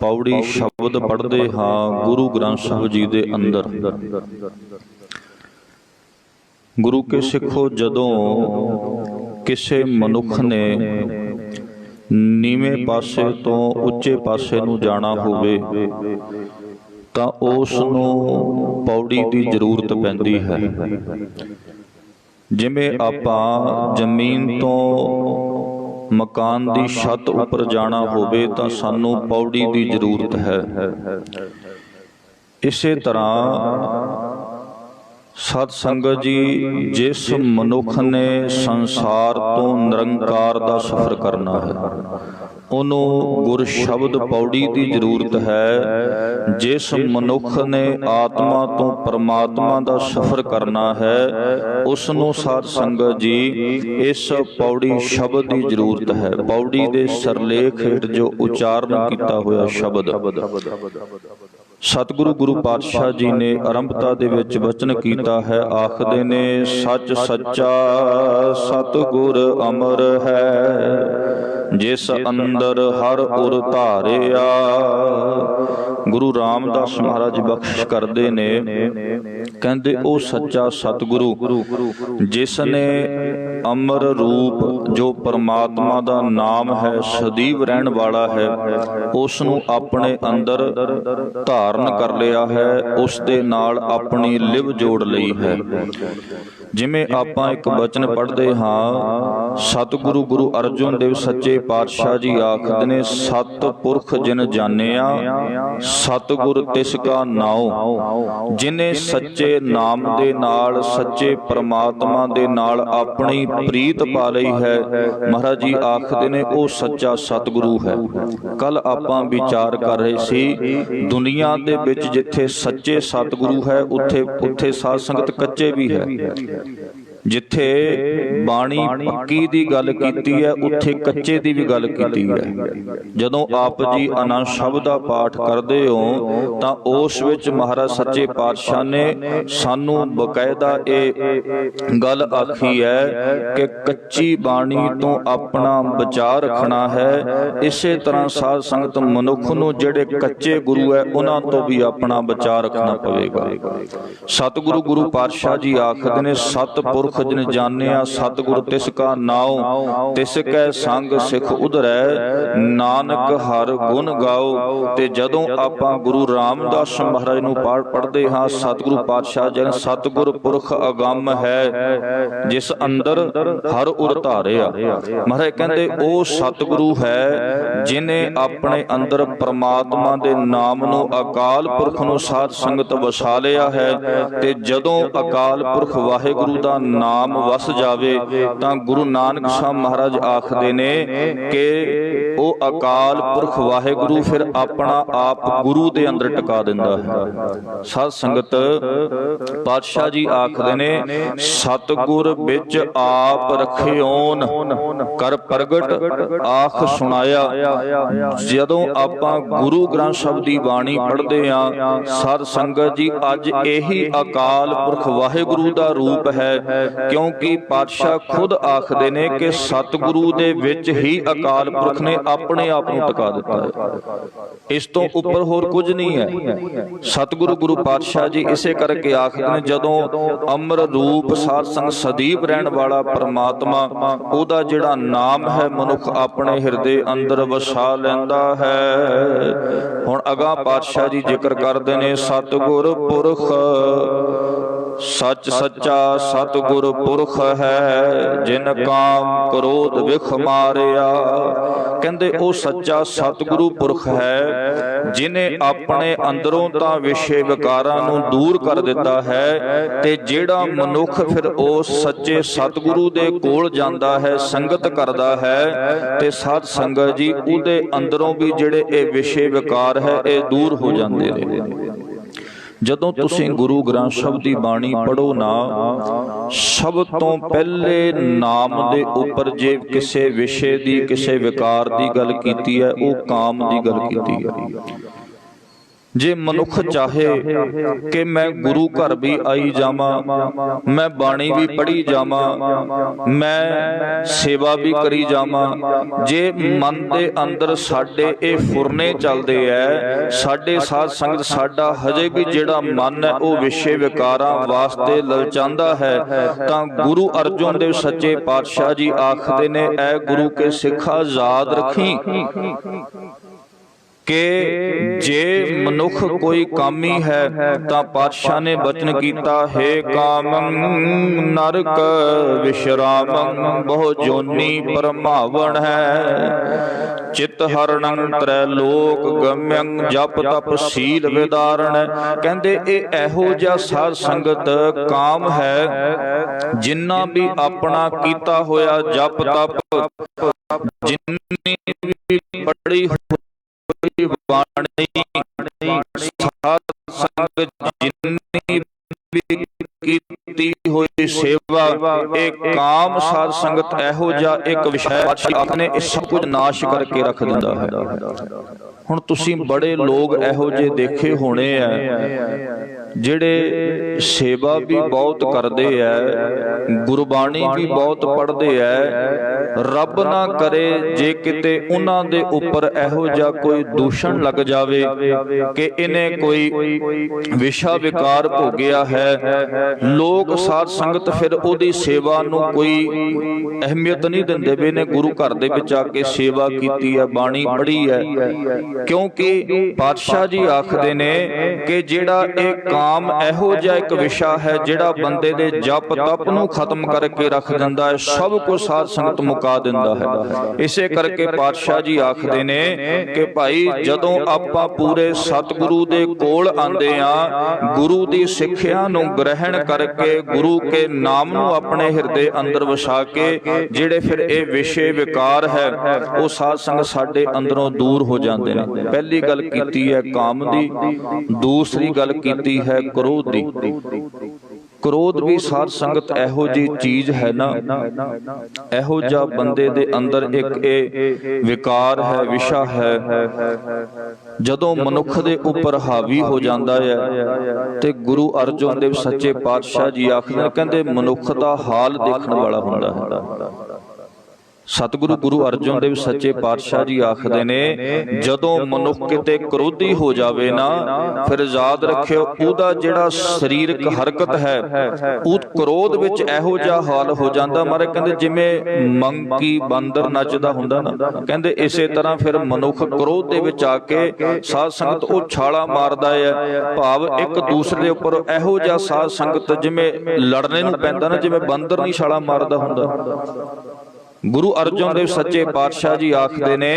ਪੌੜੀ ਸ਼ਬਦ ਪੜ੍ਹਦੇ ਹਾਂ ਗੁਰੂ ਗ੍ਰੰਥ ਸਾਹਿਬ ਜੀ ਦੇ ਅੰਦਰ। ਗੁਰੂ ਕੇ ਸਿੱਖੋ, ਜਦੋਂ ਕਿਸੇ ਮਨੁੱਖ ਨੇ ਨੀਵੇਂ ਪਾਸੇ ਤੋਂ ਉੱਚੇ ਪਾਸੇ ਨੂੰ ਜਾਣਾ ਹੋਵੇ ਤਾਂ ਉਸ ਨੂੰ ਪੌੜੀ ਦੀ ਜ਼ਰੂਰਤ ਪੈਂਦੀ ਹੈ। ਜਿਵੇਂ ਆਪਾਂ ਜ਼ਮੀਨ ਤੋਂ ਮਕਾਨ ਦੀ ਛੱਤ ਉੱਪਰ ਜਾਣਾ ਹੋਵੇ ਤਾਂ ਸਾਨੂੰ ਪੌੜੀ ਦੀ ਜ਼ਰੂਰਤ ਹੈ। ਇਸੇ ਤਰ੍ਹਾਂ ਸਤ ਸੰਗਤ ਜੀ, ਜਿਸ ਮਨੁੱਖ ਨੇ ਸੰਸਾਰ ਤੋਂ ਨਿਰੰਕਾਰ ਦਾ ਸਫ਼ਰ ਕਰਨਾ ਹੈ ਉਹਨੂੰ ਗੁਰ ਸ਼ਬਦ ਪੌੜੀ ਦੀ ਜ਼ਰੂਰਤ ਹੈ। ਜਿਸ ਮਨੁੱਖ ਨੇ ਆਤਮਾ ਤੋਂ ਪਰਮਾਤਮਾ ਦਾ ਸਫ਼ਰ ਕਰਨਾ ਹੈ ਉਸ ਨੂੰ ਸਾਧ ਸੰਗਤ ਜੀ ਇਸ ਪੌੜੀ ਸ਼ਬਦ ਦੀ ਜ਼ਰੂਰਤ ਹੈ। ਪੌੜੀ ਦੇ ਸਿਰਲੇਖ ਹੇਠ ਜੋ ਉਚਾਰਨ ਕੀਤਾ ਹੋਇਆ ਸ਼ਬਦ ਸਤਿਗੁਰੂ ਗੁਰੂ ਪਾਤਸ਼ਾਹ ਜੀ ਨੇ ਆਰੰਭਤਾ ਦੇ ਵਿੱਚ ਵਚਨ ਕੀਤਾ ਹੈ। ਆਖਦੇ ਨੇ, ਸੱਚ ਸੱਚਾ ਸਤਿਗੁਰ ਅਮਰ ਹੈ, ਜਿਸ ਅੰਦਰ ਹਰ ਉਰ ਧਾਰਿਆ। ਗੁਰੂ ਰਾਮਦਾਸ ਮਹਾਰਾਜ ਬਖਸ਼ਿਸ਼ ਕਰਦੇ ਨੇ, ਕਹਿੰਦੇ ਉਹ ਸੱਚਾ ਸਤਿਗੁਰੂ ਜਿਸ ਨੇ ਅਮਰ ਰੂਪ ਜੋ ਪਰਮਾਤਮਾ ਦਾ ਨਾਮ ਹੈ, ਸਦੀਵ ਰਹਿਣ ਵਾਲਾ ਹੈ, ਉਸ ਨੂੰ ਆਪਣੇ ਅੰਦਰ ਧਾਰਨ ਕਰ ਲਿਆ ਹੈ, ਉਸ ਦੇ ਨਾਲ ਆਪਣੀ ਲਿਵ ਜੋੜ ਲਈ ਹੈ। ਜਿਵੇਂ ਆਪਾਂ ਇੱਕ ਬਚਨ ਪੜ੍ਹਦੇ ਹਾਂ, ਸਤਿਗੁਰੂ ਗੁਰੂ ਅਰਜਨ ਦੇਵ ਸੱਚੇ ਪਾਤਸ਼ਾਹ ਜੀ ਆਖਦੇ ਨੇ, ਸਤ ਪੁਰਖ ਜਿਨ ਜਾਣਿਆ ਸਤਿਗੁਰ ਤਿਸ ਕਾ ਨਾਉ। ਜਿਨੇ ਸੱਚੇ ਨਾਮ ਦੇ ਨਾਲ ਸੱਚੇ ਪਰਮਾਤਮਾ ਦੇ ਨਾਲ ਆਪਣੀ ਪ੍ਰੀਤ ਪਾ ਲਈ ਹੈ, ਮਹਾਰਾਜ ਜੀ ਆਖਦੇ ਨੇ ਉਹ ਸੱਚਾ ਸਤਿਗੁਰੂ ਹੈ। ਕੱਲ ਆਪਾਂ ਵਿਚਾਰ ਕਰ ਰਹੇ ਸੀ, ਦੁਨੀਆ ਦੇ ਵਿੱਚ ਜਿੱਥੇ ਸੱਚੇ ਸਤਿਗੁਰੂ ਹੈ ਉੱਥੇ ਸਾਧ ਸੰਗਤ ਕੱਚੇ ਵੀ ਹੈ। ਜਿੱਥੇ ਬਾਣੀ ਪੱਕੀ ਦੀ ਗੱਲ ਕੀਤੀ ਹੈ ਉੱਥੇ ਕੱਚੇ ਦੀ ਵੀ ਗੱਲ ਕੀਤੀ ਹੈ। ਜਦੋਂ ਆਪ ਜੀ ਆਨੰਦ ਸ਼ਬਦ ਦਾ ਪਾਠ ਕਰਦੇ ਹੋ ਤਾਂ ਉਸ ਵਿੱਚ ਮਹਾਰਾਜ ਸੱਚੇ ਪਾਤਸ਼ਾਹ ਨੇ ਸਾਨੂੰ ਬਕਾਇਦਾ ਇਹ ਗੱਲ ਆਖੀ ਹੈ ਕਿ ਕੱਚੀ ਬਾਣੀ ਤੋਂ ਆਪਣਾ ਬਚਾਅ ਰੱਖਣਾ ਹੈ। ਇਸੇ ਤਰ੍ਹਾਂ ਸਾਧ ਸੰਗਤ ਮਨੁੱਖ ਨੂੰ ਜਿਹੜੇ ਕੱਚੇ ਗੁਰੂ ਹੈ ਉਹਨਾਂ ਤੋਂ ਵੀ ਆਪਣਾ ਬਚਾਅ ਰੱਖਣਾ ਪਵੇਗਾ। ਸਤਿਗੁਰੂ ਗੁਰੂ ਪਾਤਸ਼ਾਹ ਜੀ ਆਖਦੇ ਨੇ, ਸਤਿਪੁਰਖ ਜਿਨ ਜਾਣਿਆ ਸਤਿਗੁਰ ਤਿਸ ਕਾ ਨਾਉ। ਤਿਸ ਕੈ ਸੰਗ ਸਿੱਖ ਉਧਰੈ, ਨਾਨਕ ਹਰ ਗੁਣ ਗਾਓ। ਤੇ ਜਦੋਂ ਆਪਾਂ ਗੁਰੂ ਰਾਮਦਾਸ ਮਹਾਰਾਜ ਨੂੰ ਪਾਠ ਪੜ੍ਹਦੇ ਹਾਂ, ਸਤਿਗੁਰੂ ਪਾਤਸ਼ਾਹ ਜੀ ਸਤਿਗੁਰ ਪੁਰਖ ਅਗੰਮ ਹੈ, ਜਿਸ ਅੰਦਰ ਹਰ ਉਰ ਧਾਰਿਆ। ਮਹਾਰਾਜ ਕਹਿੰਦੇ ਉਹ ਸਤਿਗੁਰੂ ਹੈ ਜਿਨੇ ਆਪਣੇ ਅੰਦਰ ਪਰਮਾਤਮਾ ਦੇ ਨਾਮ ਨੂੰ, ਅਕਾਲ ਪੁਰਖ ਨੂੰ ਸਾਧ ਸੰਗਤ ਵਸਾ ਲਿਆ ਹੈ। ਤੇ ਜਦੋਂ ਅਕਾਲ ਪੁਰਖ ਵਾਹਿਗੁਰੂ ਦਾ ਨਾਮ ਵਸ ਜਾਵੇ ਤਾਂ ਗੁਰੂ ਨਾਨਕ ਸਾਹਿਬ ਮਹਾਰਾਜ ਆਖਦੇ ਨੇ ਕਿ ਉਹ ਅਕਾਲ ਪੁਰਖ ਵਾਹਿਗੁਰੂ ਫਿਰ ਆਪਣਾ ਆਪ ਗੁਰੂ ਦੇ ਅੰਦਰ ਟਿਕਾ ਦਿੰਦਾ ਹੈ। ਸਾਧ ਸੰਗਤ ਪਾਤਸ਼ਾਹ ਜੀ ਆਖਦੇ ਨੇ, ਸਤਿਗੁਰ ਵਿੱਚ ਆਪ ਰਖਿਓਨ ਕਰ ਪ੍ਰਗਟ ਆਖ ਸੁਣਾਇਆ। ਜਦੋਂ ਆਪਾਂ ਗੁਰੂ ਗ੍ਰੰਥ ਸਾਹਿਬ ਦੀ ਬਾਣੀ ਪੜ੍ਹਦੇ ਹਾਂ ਸਾਧ ਸੰਗਤ ਜੀ, ਅੱਜ ਇਹੀ ਅਕਾਲ ਪੁਰਖ ਵਾਹਿਗੁਰੂ ਦਾ ਰੂਪ ਹੈ, ਕਿਉਂਕਿ ਪਾਤਸ਼ਾਹ ਖੁਦ ਆਖਦੇ ਨੇ ਕਿ ਸਤਿਗੁਰੂ ਦੇ ਵਿੱਚ ਹੀ ਅਕਾਲ ਪੁਰਖ ਨੇ ਆਪਣੇ ਆਪ ਨੂੰ ਟਿਕਾ ਦਿੱਤਾ ਹੈ। ਇਸ ਤੋਂ ਉੱਪਰ ਹੋਰ ਕੁਝ ਨਹੀਂ ਹੈ। ਸਤਿਗੁਰੂ ਗੁਰੂ ਪਾਤਸ਼ਾਹ ਜੀ ਇਸੇ ਕਰਕੇ ਆਖਦੇ ਨੇ, ਜਦੋਂ ਅਮਰ ਰੂਪ ਸਾਧ ਸੰਗ ਸਦੀਵ ਰਹਿਣ ਵਾਲਾ ਪਰਮਾਤਮਾ ਉਹਦਾ ਜਿਹੜਾ ਨਾਮ ਹੈ ਮਨੁੱਖ ਆਪਣੇ ਹਿਰਦੇ ਅੰਦਰ ਵਸਾ ਲੈਂਦਾ ਹੈ। ਹੁਣ ਅਗਾਂਹ ਪਾਤਸ਼ਾਹ ਜੀ ਜ਼ਿਕਰ ਕਰਦੇ ਨੇ, ਸਤਿਗੁਰ ਪੁਰਖ ਸੱਚ ਸੱਚਾ ਸਤਿਗੁਰ ਪੁਰਖ ਹੈ, ਜਿਨ ਕਾਮ ਕ੍ਰੋਧ ਵਿਖ ਮਾਰਿਆ। ਕਹਿੰਦੇ ਉਹ ਸੱਚਾ ਸਤਿਗੁਰੂ ਪੁਰਖ ਹੈ ਜਿਨੇ ਆਪਣੇ ਅੰਦਰੋਂ ਤਾਂ ਵਿਸ਼ੇ ਵਿਕਾਰਾਂ ਨੂੰ ਦੂਰ ਕਰ ਦਿੱਤਾ ਹੈ। ਤੇ ਜਿਹੜਾ ਮਨੁੱਖ ਫਿਰ ਉਸ ਸੱਚੇ ਸਤਿਗੁਰੂ ਦੇ ਕੋਲ ਜਾਂਦਾ ਹੈ, ਸੰਗਤ ਕਰਦਾ ਹੈ, ਤੇ ਸਾਧ ਸੰਗਤ ਜੀ ਉਹਦੇ ਅੰਦਰੋਂ ਵੀ ਜਿਹੜੇ ਇਹ ਵਿਸ਼ੇ ਵਿਕਾਰ ਹੈ ਇਹ ਦੂਰ ਹੋ ਜਾਂਦੇ ਨੇ। ਜਦੋਂ ਤੁਸੀਂ ਗੁਰੂ ਗ੍ਰੰਥ ਸਾਹਿਬ ਦੀ ਬਾਣੀ ਪੜ੍ਹੋ ਨਾ, ਸਭ ਤੋਂ ਪਹਿਲੇ ਨਾਮ ਦੇ ਉੱਪਰ ਜੇ ਕਿਸੇ ਵਿਸ਼ੇ ਦੀ, ਕਿਸੇ ਵਿਕਾਰ ਦੀ ਗੱਲ ਕੀਤੀ ਹੈ, ਉਹ ਕਾਮ ਦੀ ਗੱਲ ਕੀਤੀ ਹੈ। जे मनुख चाहे कि मैं गुरु घर भी आई जावां, मैं बाणी भी पढ़ी जावां, मैं सेवा भी करी जावां, जे मन दे अंदर साडे ये फुरने चलदे है, साडे साध संगत साडा हजे भी जिहड़ा मन है वो विषय विकारां वास्ते ललचांदा है, तां गुरु अर्जन देव सच्चे पातशाह जी आखदे ने, ऐ गुरु के सिखा याद रखी कि जे मनुख कोई कामी है तां पातशाह ने बचन कीता, हे कामं नरक विश्रामं बहु जोनी परमावण है, चित हरणं त्रैलोक गम्यं जप तप सील विदारण। कहंदे ए एहो जिहा साध संगत काम है जिन्ना भी अपना कीता होया जप तप, जिन्नी भी पढ़ी बाणी साध संगत जिन्नी भी कीती हुई सेवा, एक काम साध संगत एहो जिहा एक विषय आपने इस सब कुछ नाश करके रख दिंदा है। हुण तुसीं बड़े लोग एहो जे देखे होने आ जिहड़े सेवा भी बहुत करते है, गुरबाणी भी बहुत पढ़ते है, रब ना करे जे किते उन्हां दे उपर एहो जिहा कोई दूषण लग जावे कि इन्हें कोई विशा विकार भोगिया है, लोग साध संगत फिर उहदी सेवा नूं कोई अहमियत नहीं दिंदे भी ने गुरु घर दे विच आके सेवा कीती है, बाणी पढ़ी है, क्योंकि पातशाह जी आखदे ने कि जिहड़ा एक काम एहो जिहा एक विशा है जिहड़ा बंदे दे जप तप नूं खत्म करके रख दिंदा है, सब कुछ साध संगत मुका दिंदा है। इसे करके पातशाह जी आखदे ने कि भाई जदों आपां पूरे सतगुरु दे कोल आंदे आ, गुरु दी सिੱਖਿਆ नूं ग्रहण करके गुरु के नाम नूं अपने हिरदे अंदर वसा के जिहड़े फिर ये विषय विकार है वो साध संगत साडे अंदरों दूर हो जाते हैं। पहली गल कीती है काम दी, दूसरी गल कीती है क्रोध दी। क्रोध भी साध संगत एहो जी चीज है ना, एहो जा बंदे दे अंदर एक ए विकार है, विशा है, जदों मनुख दे उपर हावी हो जाता है ते गुरु अर्जन देव सच्चे पातशाह जी आखदे कहंदे मनुख दा हाल देखण वाला हुंदा है। सतगुरु गुरु अर्जन देव सच्चे पातशाह जी आखदे ने जदों मनुख किते क्रोधी हो जावे ना, फिर याद रखियो उहदा जिहड़ा सरीरक हरकत है उह क्रोध विच एहो जिहा हाल हो जांदा, मारे कहंदे जिवें मंकी बांदर नचदा हुंदा ना, कहंदे इसे तरह फिर मनुख क्रोध दे विच आके साध संगत उह छाला मारदा है, भाव एक दूसरे दे उपर एहो जिहा साध संगत जिवें लड़ने नूं पैंदा ना, जिवें बांदर नहीं छाला मारदा हुंदा। गुरु अर्जन देव सच्चे पातशाह जी आखदे ने,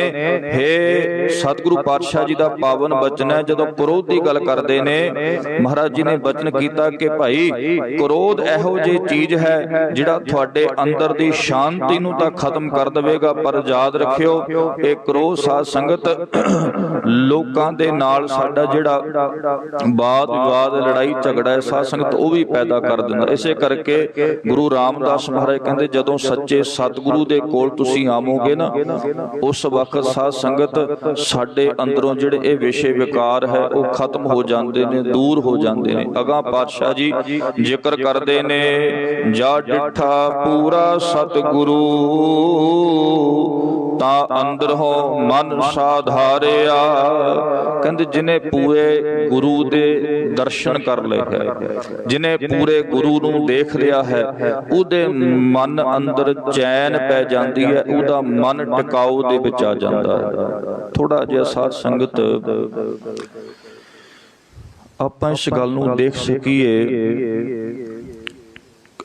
हे सतगुरु पातशाह जी दा पावन बचन है, जदों क्रोध की गल करदे ने महाराज जी ने बचन कीता कि भाई क्रोध एहो जी चीज है जिहड़ा तुहाडे अंदर दी शांति नूं तां खत्म कर देवेगा, पर याद रखियो ये क्रोध साध संगत लोकां दे नाल साडा जिहड़ा वाद विवाद लड़ाई झगड़ा है साध संगत वो भी पैदा कर दिंदा। इसे करके गुरु रामदास महाराज कहंदे जदों सच्चे सतगुरु दे कोल तुसीं आवोगे ना, उस वक्त साध संगत साडे अंदरों जिहड़े ये विषय विकार है वो खत्म हो जाते ने, दूर हो जाते ने। अगां पातशाह जी जिक्र करदे ने, जा डिठा पूरा सतगुरु ता अंदरों मन साधारिया, कहंदे जिन्हें पूरे गुरु दे दर्शन कर लए है, जिन्हें पूरे गुरु नूं देख लिया है, उहदे मन अंदर चैन पै जाती है, उहदा मन टिकाऊ दे विच आ जाता है। थोड़ा जिहा साध संगत आपां इस गल नूं देख सकीए।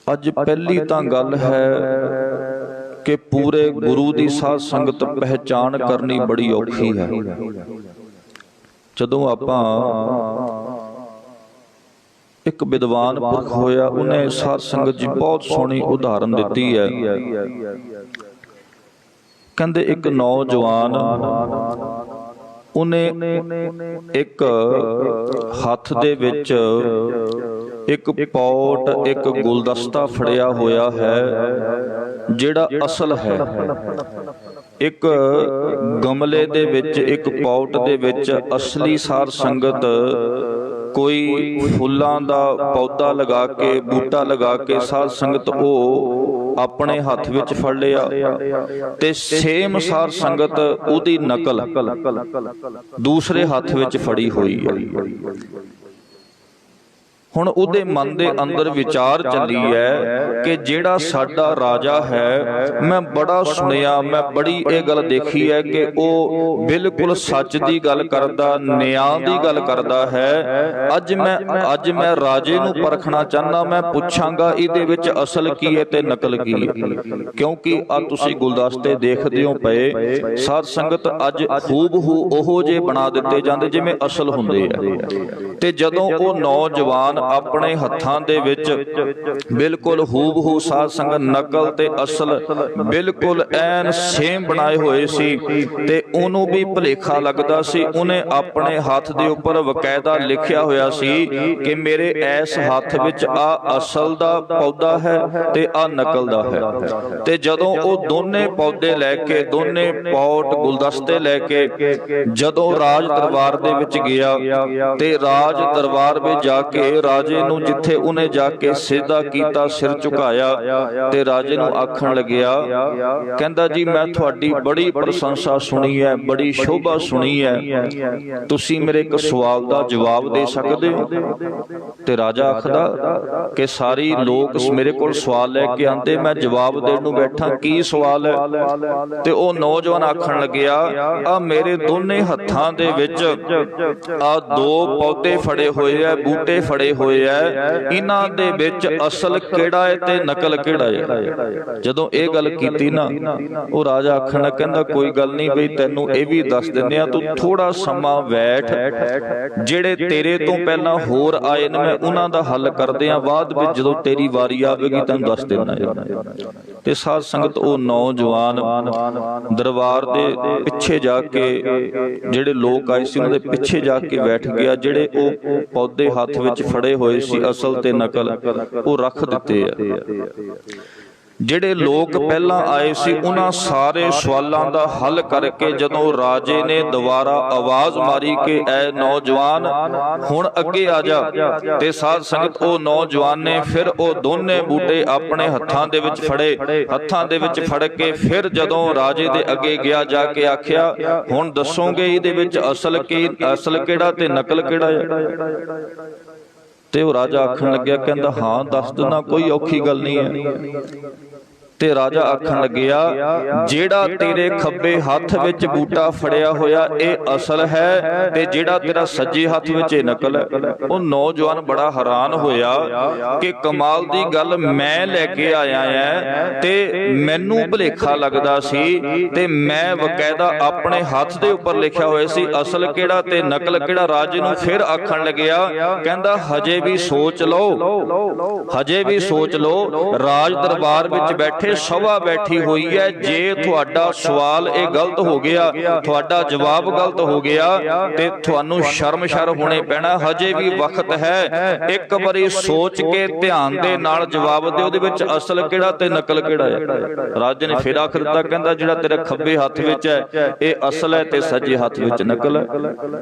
अज पहली तां गल है कि पूरे गुरु की साध संगत पहचान करनी बड़ी औखी है। जदों आपां एक विद्वान पुरख होया, उन्हें साध संगत जी बहुत सोहनी उदाहरण दिती है। कहंदे एक नौजवान उन्हें एक हथ दे विच एक पौट एक गुलदस्ता फड़िया होया है जिहड़ा असल है। ਇੱਕ ਗਮਲੇ ਦੇ ਵਿੱਚ, ਇੱਕ ਪੌਟ ਦੇ ਵਿੱਚ ਅਸਲੀ ਸਾਧ ਸੰਗਤ ਕੋਈ ਫੁੱਲਾਂ ਦਾ ਪੌਦਾ ਲਗਾ ਕੇ, ਬੂਟਾ ਲਗਾ ਕੇ ਸਾਧ ਸੰਗਤ ਉਹ ਆਪਣੇ ਹੱਥ ਵਿੱਚ ਫੜ ਲਿਆ, ਤੇ ਸੇਮ ਸਾਧ ਸੰਗਤ ਉਹਦੀ ਨਕਲ ਦੂਸਰੇ ਹੱਥ ਵਿੱਚ ਫੜੀ ਹੋਈ ਹੈ। ਹੁਣ ਉਹਦੇ ਮਨ ਦੇ ਅੰਦਰ ਵਿਚਾਰ ਚੱਲੀ ਹੈ ਕਿ ਜਿਹੜਾ ਸਾਡਾ ਰਾਜਾ ਹੈ, ਮੈਂ ਬੜਾ ਸੁਣਿਆ, ਮੈਂ ਬੜੀ ਇਹ ਗੱਲ ਦੇਖੀ ਹੈ ਕਿ ਉਹ ਬਿਲਕੁਲ ਸੱਚ ਦੀ ਗੱਲ ਕਰਦਾ, ਨਿਆਂ ਦੀ ਗੱਲ ਕਰਦਾ ਹੈ। ਅੱਜ ਮੈਂ ਰਾਜੇ ਨੂੰ ਪਰਖਣਾ ਚਾਹੁੰਦਾ, ਮੈਂ ਪੁੱਛਾਂਗਾ ਇਹਦੇ ਵਿੱਚ ਅਸਲ ਕੀ ਹੈ ਤੇ ਨਕਲ ਕੀ ਹੈ। ਕਿਉਂਕਿ ਆ ਤੁਸੀਂ ਗੁਲਦਸਤੇ ਦੇਖਦੇ ਹੋ ਪਏ, ਸਾਧ ਸੰਗਤ ਅੱਜ ਖੂਬਹੂ ਉਹੋ ਜਿਹੇ ਬਣਾ ਦਿੱਤੇ ਜਾਂਦੇ ਜਿਵੇਂ ਅਸਲ ਹੁੰਦੇ ਆ। ਤੇ ਜਦੋਂ ਉਹ ਨੌਜਵਾਨ ਆਪਣੇ ਹੱਥਾਂ ਦੇ ਵਿੱਚ ਬਿਲਕੁਲ ਹੂਬਹੂ ਸਾਧ ਸੰਗਤ ਨਕਲ ਤੇ ਅਸਲ ਬਿਲਕੁਲ ਐਨ ਸੇਮ ਬਣਾਏ ਹੋਏ ਸੀ, ਤੇ ਉਹਨੂੰ ਵੀ ਭੁਲੇਖਾ ਲੱਗਦਾ ਸੀ। ਉਹਨੇ ਆਪਣੇ ਹੱਥ ਦੇ ਉੱਪਰ ਬਕਾਇਦਾ ਲਿਖਿਆ ਹੋਇਆ ਸੀ ਕਿ ਮੇਰੇ ਇਸ ਹੱਥ ਵਿੱਚ ਆ ਅਸਲ ਦਾ ਪੌਦਾ ਹੈ ਤੇ ਆ ਨਕਲ ਦਾ ਹੈ। ਤੇ ਜਦੋਂ ਉਹ ਦੋਨੇ ਪੌਦੇ ਲੈ ਕੇ, ਦੋਨੇ ਪੌਟ ਗੁਲਦਸਤੇ ਲੈ ਕੇ ਜਦੋਂ ਰਾਜ ਦਰਬਾਰ ਦੇ ਵਿੱਚ ਗਿਆ, ਤੇ ਰਾਜ ਦਰਬਾਰ ਵਿੱਚ ਜਾ ਕੇ ਰਾਜੇ ਨੂੰ, ਜਿੱਥੇ ਉਹਨੇ ਜਾ ਕੇ ਸਿਜਦਾ ਕੀਤਾ, ਸਿਰ ਝੁਕਾਇਆ, ਤੇ ਰਾਜੇ ਨੂੰ ਆਖਣ ਲੱਗਿਆ, ਕਹਿੰਦਾ ਜੀ ਮੈਂ ਤੁਹਾਡੀ ਬੜੀ ਪ੍ਰਸ਼ੰਸਾ ਸੁਣੀ ਹੈ, ਬੜੀ ਸ਼ੋਭਾ ਸੁਣੀ ਹੈ, ਤੁਸੀਂ ਮੇਰੇ ਇੱਕ ਸਵਾਲ ਦਾ ਜਵਾਬ ਦੇ ਸਕਦੇ ਹੋ? ਤੇ ਰਾਜਾ ਆਖਦਾ ਕਿ ਸਾਰੀ ਲੋਕ ਮੇਰੇ ਕੋਲ ਸਵਾਲ ਲੈ ਕੇ ਆਂਦੇ, ਮੈਂ ਜਵਾਬ ਦੇਣ ਨੂੰ ਬੈਠਾ, ਕੀ ਸਵਾਲ ਹੈ? ਤੇ ਉਹ ਨੌਜਵਾਨ ਆਖਣ ਲੱਗਿਆ, ਆ ਮੇਰੇ ਦੋਨੇ ਹੱਥਾਂ ਦੇ ਵਿੱਚ ਆ ਦੋ ਪੌਦੇ ਫੜੇ ਹੋਏ ਆ, ਬੂਟੇ ਫੜੇ ਹੋਏ ਆ, ਇਹਨਾਂ ਦੇ ਵਿੱਚ ਅਸਲ ਕਿਹੜਾ ਹੈ ਤੇ ਨਕਲ ਕਿਹੜਾ ਹੈ? ਜਦੋਂ ਇਹ ਗੱਲ ਕੀਤੀ ਨਾ, ਉਹ ਰਾਜਾ ਆਖਣ, ਕਹਿੰਦਾ ਕੋਈ ਗੱਲ ਨਹੀਂ ਬਈ, ਤੈਨੂੰ ਇਹ ਵੀ ਦੱਸ ਦਿੰਦੇ ਆ, ਤੂੰ ਥੋੜਾ ਸਮਾਂ ਬੈਠ, ਜਿਹੜੇ ਤੇਰੇ ਤੋਂ ਪਹਿਲਾਂ ਹੋਰ ਆਏ ਨੇ ਮੈਂ ਉਹਨਾਂ ਦਾ ਹੱਲ ਕਰਦੇ ਆ, ਬਾਅਦ ਵਿੱਚ ਜਦੋਂ ਤੇਰੀ ਵਾਰੀ ਆਵੇਗੀ ਤੈਨੂੰ ਦੱਸ ਦੇਣਾ। ਤੇ ਸਾਧ ਸੰਗਤ ਉਹ ਨੌਜਵਾਨ ਦਰਬਾਰ ਦੇ ਪਿੱਛੇ ਜਾ ਕੇ, ਜਿਹੜੇ ਲੋਕ ਆਏ ਸੀ ਉਹਨਾਂ ਦੇ ਪਿੱਛੇ ਜਾ ਕੇ ਬੈਠ ਗਿਆ। ਜਿਹੜੇ ਉਹ ਪੌਦੇ ਹੱਥ ਵਿੱਚ ਫੜੇ ਹੋਏ ਸੀ ਅਸਲ ਤੇ ਨਕਲ, ਉਹ ਰੱਖ ਦਿੱਤੇ ਆ। ਜਿਹੜੇ ਲੋਕ ਪਹਿਲਾਂ ਆਏ ਸੀ ਉਹਨਾਂ ਸਾਰੇ ਸਵਾਲਾਂ ਦਾ ਹੱਲ ਕਰਕੇ ਜਦੋਂ ਰਾਜੇ ਨੇ ਦੁਬਾਰਾ ਆਵਾਜ਼ ਮਾਰੀ ਕਿ ਐ ਨੌਜਵਾਨ ਹੁਣ ਅੱਗੇ ਆ ਜਾ, ਤੇ ਸਾਧ ਸੰਗਤ ਉਹ ਨੌਜਵਾਨ ਨੇ ਫਿਰ ਉਹ ਦੋਨੇ ਬੂਟੇ ਆਪਣੇ ਹੱਥਾਂ ਦੇ ਵਿੱਚ ਫੜੇ, ਹੱਥਾਂ ਦੇ ਵਿੱਚ ਫੜ ਕੇ ਫਿਰ ਜਦੋਂ ਰਾਜੇ ਦੇ ਅੱਗੇ ਗਿਆ, ਜਾ ਕੇ ਆਖਿਆ, ਹੁਣ ਦੱਸੋਗੇ ਇਹਦੇ ਵਿੱਚ ਅਸਲ ਕਿਹੜਾ ਤੇ ਨਕਲ ਕਿਹੜਾ ਹੈ? ਤੇ ਉਹ ਰਾਜਾ ਆਖਣ ਲੱਗਿਆ, ਕਹਿੰਦਾ ਹਾਂ ਦੱਸ ਦਿਨਾ, ਕੋਈ ਔਖੀ ਗੱਲ ਨਹੀਂ ਹੈ। ਤੇ ਰਾਜਾ ਆਖਣ ਲੱਗਿਆ, ਜਿਹੜਾ ਤੇਰੇ ਖੱਬੇ ਹੱਥ ਵਿੱਚ ਬੂਟਾ ਫੜਿਆ ਹੋਇਆ ਇਹ ਅਸਲ ਹੈ, ਤੇ ਜਿਹੜਾ ਤੇਰਾ ਸੱਜੇ ਹੱਥ ਵਿੱਚ ਇਹ ਨਕਲ ਹੈ। ਉਹ ਨੌਜਵਾਨ ਬੜਾ ਹੈਰਾਨ ਹੋਇਆ ਕਿ ਕਮਾਲ ਦੀ ਗੱਲ, ਮੈਂ ਲੈ ਕੇ ਆਇਆ ਹੈ ਤੇ ਮੈਨੂੰ ਭੁਲੇਖਾ ਲੱਗਦਾ ਸੀ, ਤੇ ਮੈਂ ਬਕਾਇਦਾ ਆਪਣੇ ਹੱਥ ਦੇ ਉੱਪਰ ਲਿਖਿਆ ਹੋਇਆ ਸੀ ਅਸਲ ਕਿਹੜਾ ਤੇ ਨਕਲ ਕਿਹੜਾ। ਰਾਜੇ ਨੂੰ ਫਿਰ ਆਖਣ ਲੱਗਿਆ, ਕਹਿੰਦਾ ਹਜੇ ਵੀ ਸੋਚ ਲਓ, ਹਜੇ ਵੀ ਸੋਚ ਲਓ, ਰਾਜ ਦਰਬਾਰ ਵਿੱਚ ਬੈਠੇ ਸਭਾ ਬੈਠੀ ਹੋਈ ਹੈ, ਜੇ ਤੁਹਾਡਾ ਸਵਾਲ ਇਹ ਗਲਤ ਹੋ ਗਿਆ, ਤੁਹਾਡਾ ਜਵਾਬ ਗਲਤ ਹੋ ਗਿਆ, ਤੇ ਤੁਹਾਨੂੰ ਸ਼ਰਮਸ਼ਾਰ ਹੋਣੇ ਪੈਣਾ। ਹਜੇ ਵੀ ਵਕਤ ਹੈ, ਇੱਕ ਵਾਰੀ ਸੋਚ ਕੇ ਧਿਆਨ ਦੇ ਨਾਲ ਜਵਾਬ ਦਿਓ, ਉਹਦੇ ਵਿੱਚ ਅਸਲ ਕਿਹੜਾ ਤੇ ਨਕਲ ਕਿਹੜਾ ਹੈ। ਰਾਜੇ ਨੇ ਫਿਰ ਆਖ ਦਿੱਤਾ, ਕਹਿੰਦਾ ਜਿਹੜਾ ਤੇਰੇ ਖੱਬੇ ਹੱਥ ਵਿੱਚ ਹੈ ਇਹ ਅਸਲ ਹੈ ਤੇ ਸੱਜੇ ਹੱਥ ਵਿੱਚ ਨਕਲ ਹੈ।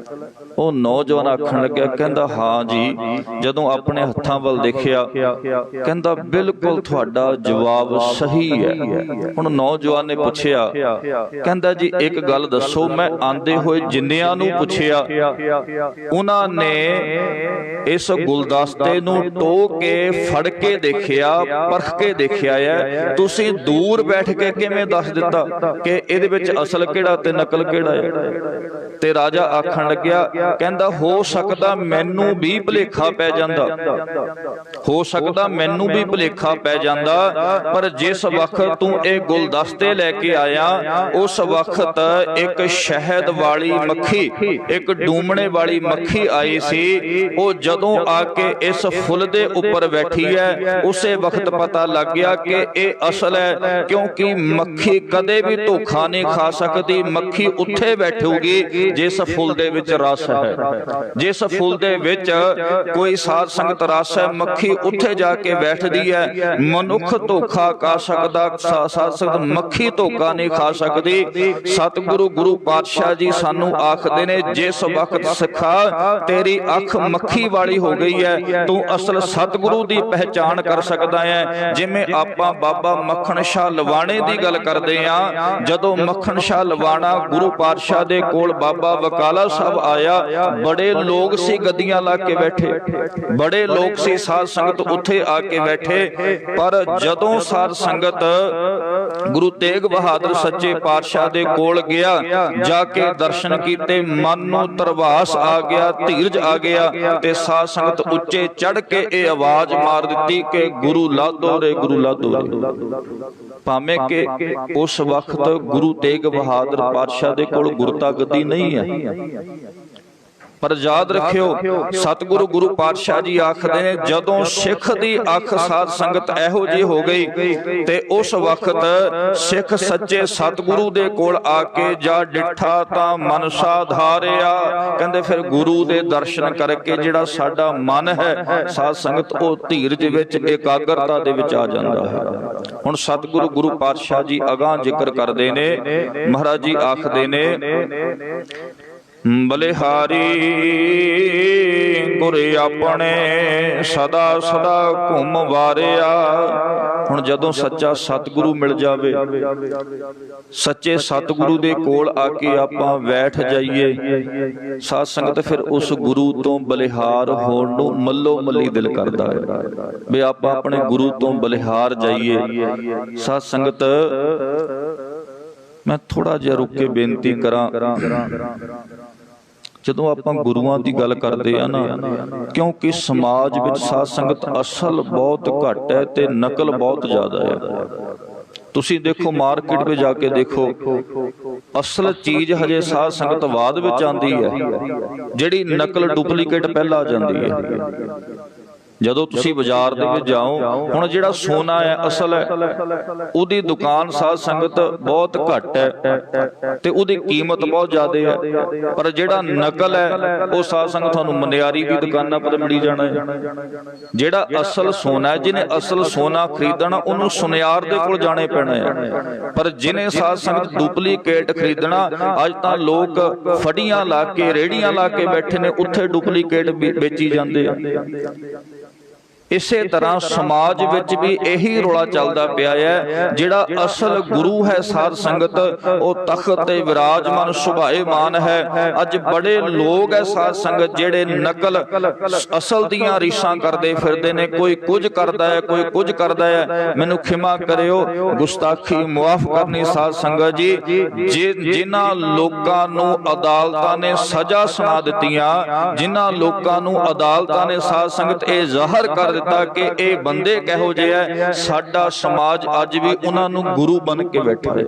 ਉਹ ਨੌਜਵਾਨ ਆਖਣ ਲੱਗਿਆ, ਕਹਿੰਦਾ ਹਾਂ ਜੀ, ਜਦੋਂ ਆਪਣੇ ਹੱਥਾਂ ਵੱਲ ਦੇਖਿਆ, ਕਹਿੰਦਾ ਬਿਲਕੁਲ ਤੁਹਾਡਾ ਜਵਾਬ ਸਹੀ ਹੈ। ਹੁਣ ਨੌਜਵਾਨ ਨੇ ਪੁੱਛਿਆ, ਕਹਿੰਦਾ ਜੀ ਇੱਕ ਗੱਲ ਦੱਸੋ, ਮੈਂ ਆਂਦੇ ਹੋਏ ਜਿੰਨਿਆਂ ਨੂੰ ਪੁੱਛਿਆ ਉਹਨਾਂ ਨੇ ਇਸ ਗੁਲਦਸਤੇ ਨੂੰ ਟੋ ਕੇ ਫੜ ਕੇ ਦੇਖਿਆ, ਪਰਖ ਕੇ ਦੇਖਿਆ ਹੈ, ਤੁਸੀਂ ਦੂਰ ਬੈਠ ਕੇ ਕਿਵੇਂ ਦੱਸ ਦਿੱਤਾ ਕਿ ਇਹਦੇ ਵਿੱਚ ਅਸਲ ਕਿਹੜਾ ਤੇ ਨਕਲ ਕਿਹੜਾ ਹੈ? ਤੇ ਰਾਜਾ ਆਖਣ ਲੱਗਿਆ, ਕਹਿੰਦਾ ਹੋ ਸਕਦਾ ਮੈਨੂੰ ਵੀ ਭੁਲੇਖਾ ਪੈ ਜਾਂਦਾ, ਹੋ ਸਕਦਾ ਮੈਨੂੰ ਵੀ ਭੁਲੇਖਾ ਪੈ ਜਾਂਦਾ, ਪਰ ਜਿਸ ਵਕਤ ਤੂੰ ਇਹ ਗੁਲਦਸਤੇ ਲੈ ਕੇ ਆਇਆ ਉਸ ਵਕਤ ਇੱਕ ਸ਼ਹਿਦ ਵਾਲੀ ਮੱਖੀ, ਇੱਕ ਡੂਮਣੇ ਵਾਲੀ ਮੱਖੀ ਆਈ ਸੀ। ਉਹ ਜਦੋਂ ਆ ਕੇ ਇਸ ਫੁੱਲ ਦੇ ਉੱਪਰ ਬੈਠੀ ਹੈ, ਉਸੇ ਵਕਤ ਪਤਾ ਲੱਗ ਗਿਆ ਕਿ ਇਹ ਅਸਲ ਹੈ, ਕਿਉਂਕਿ ਮੱਖੀ ਕਦੇ ਵੀ ਧੋਖਾ ਨਹੀਂ ਖਾ ਸਕਦੀ। ਮੱਖੀ ਉੱਥੇ ਬੈਠੂਗੀ ਜਿਸ ਫੁੱਲ ਦੇ ਵਿੱਚ ਰਸ ਹੈ। ਜਿਸ ਫੁੱਲ ਦੇ ਵਿੱਚ ਕੋਈ ਸਾਧ ਸੰਗਤ ਰਸ ਹੈ, ਮੱਖੀ ਉੱਥੇ ਜਾ ਕੇ ਬੈਠਦੀ ਹੈ। ਮਨੁੱਖ ਧੋਖਾ ਖਾ ਸਕਦਾ, ਸਾਧ ਸੰਗਤ ਮੱਖੀ ਧੋਖਾ ਨਹੀਂ ਖਾ ਸਕਦੀ। ਸਤਿਗੁਰੂ ਗੁਰੂ ਪਾਤਸ਼ਾਹ ਜੀ ਸਾਨੂੰ ਆਖਦੇ ਨੇ, ਜਿਸ ਵਕਤ ਸਿੱਖਾ ਤੇਰੀ ਅੱਖ ਮੱਖੀ ਵਾਲੀ ਹੋ ਗਈ ਹੈ, ਤੂੰ ਅਸਲ ਸਤਿਗੁਰੂ ਦੀ ਪਹਿਚਾਣ ਕਰ ਸਕਦਾ ਹੈ। ਜਿਵੇਂ ਆਪਾਂ ਬਾਬਾ ਮੱਖਣ ਸ਼ਾਹ ਲਵਾਣੇ ਦੀ ਗੱਲ ਕਰਦੇ ਹਾਂ, ਜਦੋਂ ਮੱਖਣ ਸ਼ਾਹ ਲਵਾਣਾ ਗੁਰੂ ਪਾਤਸ਼ਾਹ ਦੇ ਕੋਲ ਬਾਬਾ ਬਕਾਲਾ ਸਾਹਿਬ ਆਇਆ, ਬੜੇ ਲੋਕ ਸੀ ਗੱਦੀਆਂ ਲਾ ਕੇ ਬੈਠੇ, ਬੜੇ ਲੋਕ ਸੀ ਸਾਧ ਸੰਗਤ ਉੱਥੇ ਆ ਕੇ ਬੈਠੇ। ਪਰ ਜਦੋਂ ਸਾਧ ਸੰਗਤ ਗੁਰੂ ਤੇਗ ਬਹਾਦਰ ਸੱਚੇ ਪਾਤਸ਼ਾਹ ਦੇ ਕੋਲ ਗਿਆ, ਜਾ ਕੇ ਦਰਸ਼ਨ ਕੀਤੇ, ਮਨ ਨੂੰ ਧਰਵਾਸ ਆ ਗਿਆ, ਧੀਰਜ ਆ ਗਿਆ, ਤੇ ਸਾਧ ਸੰਗਤ ਉੱਚੇ ਚੜ ਕੇ ਇਹ ਆਵਾਜ਼ ਮਾਰ ਦਿੱਤੀ ਕਿ ਗੁਰੂ ਲਾਧੋ ਰੇ, ਗੁਰੂ ਲਾਧੋ ਰੇ। ਭਾਵੇਂ ਕਿ ਉਸ ਵਕਤ ਗੁਰੂ ਤੇਗ ਬਹਾਦਰ ਪਾਤਸ਼ਾਹ ਦੇ ਕੋਲ ਗੁਰਤਾ ਗੱਦੀ ਨਹੀਂ ਹੈ, ਪਰ ਯਾਦ ਰੱਖਿਓ ਸਤਿਗੁਰੂ ਗੁਰੂ ਪਾਤਸ਼ਾਹ ਜੀ ਆਖਦੇ ਨੇ, ਜਦੋਂ ਸਿੱਖ ਦੀ ਅੱਖ ਸਾਧ ਸੰਗਤ ਇਹੋ ਜਿਹੀ ਹੋ ਗਈ ਤੇ ਉਸ ਵਕਤ ਸਿੱਖ ਸੱਚੇ ਸਤਿਗੁਰੂ ਦੇ ਕੋਲ ਆ ਕੇ ਜਾ ਡਿੱਠਾ ਤਾਂ ਮਨ ਸਾਧਾਰਿਆ। ਕਹਿੰਦੇ ਫਿਰ ਗੁਰੂ ਦੇ ਦਰਸ਼ਨ ਕਰਕੇ ਜਿਹੜਾ ਸਾਡਾ ਮਨ ਹੈ ਸਾਧ ਸੰਗਤ, ਉਹ ਧੀਰਜ ਵਿੱਚ, ਇਕਾਗਰਤਾ ਦੇ ਵਿੱਚ ਆ ਜਾਂਦਾ ਹੈ। ਹੁਣ ਸਤਿਗੁਰੂ ਗੁਰੂ ਪਾਤਸ਼ਾਹ ਜੀ ਅਗਾਂਹ ਜ਼ਿਕਰ ਕਰਦੇ ਨੇ, ਮਹਾਰਾਜ ਜੀ ਆਖਦੇ ਨੇ, ਬਲਿਹਾਰੀ ਗੁਰ ਆਪਣੇ ਸਦਾ ਸਦਾ ਘੁੰਮ ਵਾਰਿਆ। ਹੁਣ ਜਦੋਂ ਸੱਚਾ ਸਤਿਗੁਰੂ ਮਿਲ ਜਾਵੇ, ਸੱਚੇ ਸਤਿਗੁਰੂ ਦੇ ਕੋਲ ਆ ਕੇ ਆਪਾਂ ਬੈਠ ਜਾਈਏ, ਸਾਧ ਸੰਗਤ ਫਿਰ ਉਸ ਗੁਰੂ ਤੋਂ ਬਲਿਹਾਰ ਹੋਣ ਨੂੰ ਮੱਲੋ ਮੱਲੀ ਦਿਲ ਕਰਦਾ ਹੈ ਵੀ ਆਪਾਂ ਆਪਣੇ ਗੁਰੂ ਤੋਂ ਬਲਿਹਾਰ ਜਾਈਏ। ਸਾਧ ਸੰਗਤ ਮੈਂ ਥੋੜਾ ਜਿਹਾ ਰੁਕ ਕੇ ਬੇਨਤੀ ਕਰਾਂ, ਜਦੋਂ ਆਪਾਂ ਗੁਰੂਆਂ ਦੀ ਗੱਲ ਕਰਦੇ ਆ ਨਾ, ਕਿਉਂਕਿ ਸਮਾਜ ਵਿੱਚ ਸਾਧ ਸੰਗਤ ਅਸਲ ਬਹੁਤ ਘੱਟ ਹੈ ਤੇ ਨਕਲ ਬਹੁਤ ਜ਼ਿਆਦਾ ਹੈ। ਤੁਸੀਂ ਦੇਖੋ ਮਾਰਕੀਟ ਵਿੱਚ ਜਾ ਕੇ ਦੇਖੋ, ਅਸਲ ਚੀਜ਼ ਹਜੇ ਸਾਧ ਸੰਗਤ ਬਾਅਦ ਵਿੱਚ ਆਉਂਦੀ ਹੈ, ਜਿਹੜੀ ਨਕਲ ਡੁਪਲੀਕੇਟ ਪਹਿਲਾਂ ਆ ਜਾਂਦੀ ਹੈ। ਜਦੋਂ ਤੁਸੀਂ ਬਾਜ਼ਾਰ ਦੇ ਵਿੱਚ ਜਾਓ, ਹੁਣ ਜਿਹੜਾ ਸੋਨਾ ਹੈ ਅਸਲ ਹੈ, ਉਹਦੀ ਦੁਕਾਨ ਸਾਧ ਸੰਗਤ ਬਹੁਤ ਘੱਟ ਹੈ ਤੇ ਉਹਦੀ ਕੀਮਤ ਬਹੁਤ ਜ਼ਿਆਦਾ ਹੈ, ਪਰ ਜਿਹੜਾ ਨਕਲ ਹੈ ਉਹ ਸਾਧ ਸੰਗਤ ਤੁਹਾਨੂੰ ਮਨਿਆਰੀ ਦੀ ਦੁਕਾਨਾਂ ਪਰ ਮਿਲੀ ਜਾਣਾ ਹੈ। ਜਿਹੜਾ ਅਸਲ ਸੋਨਾ ਹੈ, ਜਿਹਨੇ ਅਸਲ ਸੋਨਾ ਖਰੀਦਣਾ ਉਹਨੂੰ ਸੁਨਿਆਰ ਦੇ ਕੋਲ ਜਾਣੇ ਪੈਣਾ ਹੈ, ਪਰ ਜਿਹਨੇ ਸਾਧ ਸੰਗਤ ਡੁਪਲੀਕੇਟ ਖਰੀਦਣਾ, ਅੱਜ ਤਾਂ ਲੋਕ ਫੜੀਆਂ ਲਾ ਕੇ, ਰੇੜੀਆਂ ਲਾ ਕੇ ਬੈਠੇ ਨੇ, ਉੱਥੇ ਡੁਪਲੀਕੇਟ ਵੇਚੀ ਜਾਂਦੇ ਆ। ਇਸੇ ਤਰ੍ਹਾਂ ਸਮਾਜ ਵਿੱਚ ਵੀ ਇਹੀ ਰੌਲਾ ਚੱਲਦਾ ਪਿਆ ਹੈ। ਜਿਹੜਾ ਅਸਲ ਗੁਰੂ ਹੈ ਸਾਧ ਸੰਗਤ, ਉਹ ਤਖਤ ਤੇ ਵਿਰਾਜਮਾਨ ਸੁਭਾਏਮਾਨ ਹੈ। ਅੱਜ ਬੜੇ ਲੋਕ ਹੈ ਸਾਧ ਸੰਗਤ ਜਿਹੜੇ ਨਕਲ ਅਸਲ ਦੀਆਂ ਰੀਸਾਂ ਕਰਦੇ ਫਿਰਦੇ ਨੇ। ਕੋਈ ਕੁਝ ਕਰਦਾ ਹੈ, ਕੋਈ ਕੁਝ ਕਰਦਾ ਹੈ। ਮੈਨੂੰ ਖਿਮਾ ਕਰਿਓ, ਗੁਸਤਾਖੀ ਮੁਆਫ ਕਰਨੀ ਸਾਧ ਸੰਗਤ ਜੀ। ਜਿਨ੍ਹਾਂ ਲੋਕਾਂ ਨੂੰ ਅਦਾਲਤਾਂ ਨੇ ਸਜ਼ਾ ਸੁਣਾ ਦਿੱਤੀਆਂ, ਜਿਨ੍ਹਾਂ ਲੋਕਾਂ ਨੂੰ ਅਦਾਲਤਾਂ ਨੇ ਸਾਧ ਸੰਗਤ ਇਹ ਜ਼ਾਹਰ ਕਰ ਦਿੱਤਾ ਕਿ ਇਹ ਬੰਦੇ ਕਿਹੋ ਜਿਹੇ ਹੈ, ਸਾਡਾ ਸਮਾਜ ਅੱਜ ਵੀ ਉਹਨਾਂ ਨੂੰ ਗੁਰੂ ਬਣ ਕੇ ਬੈਠਾ ਹੈ।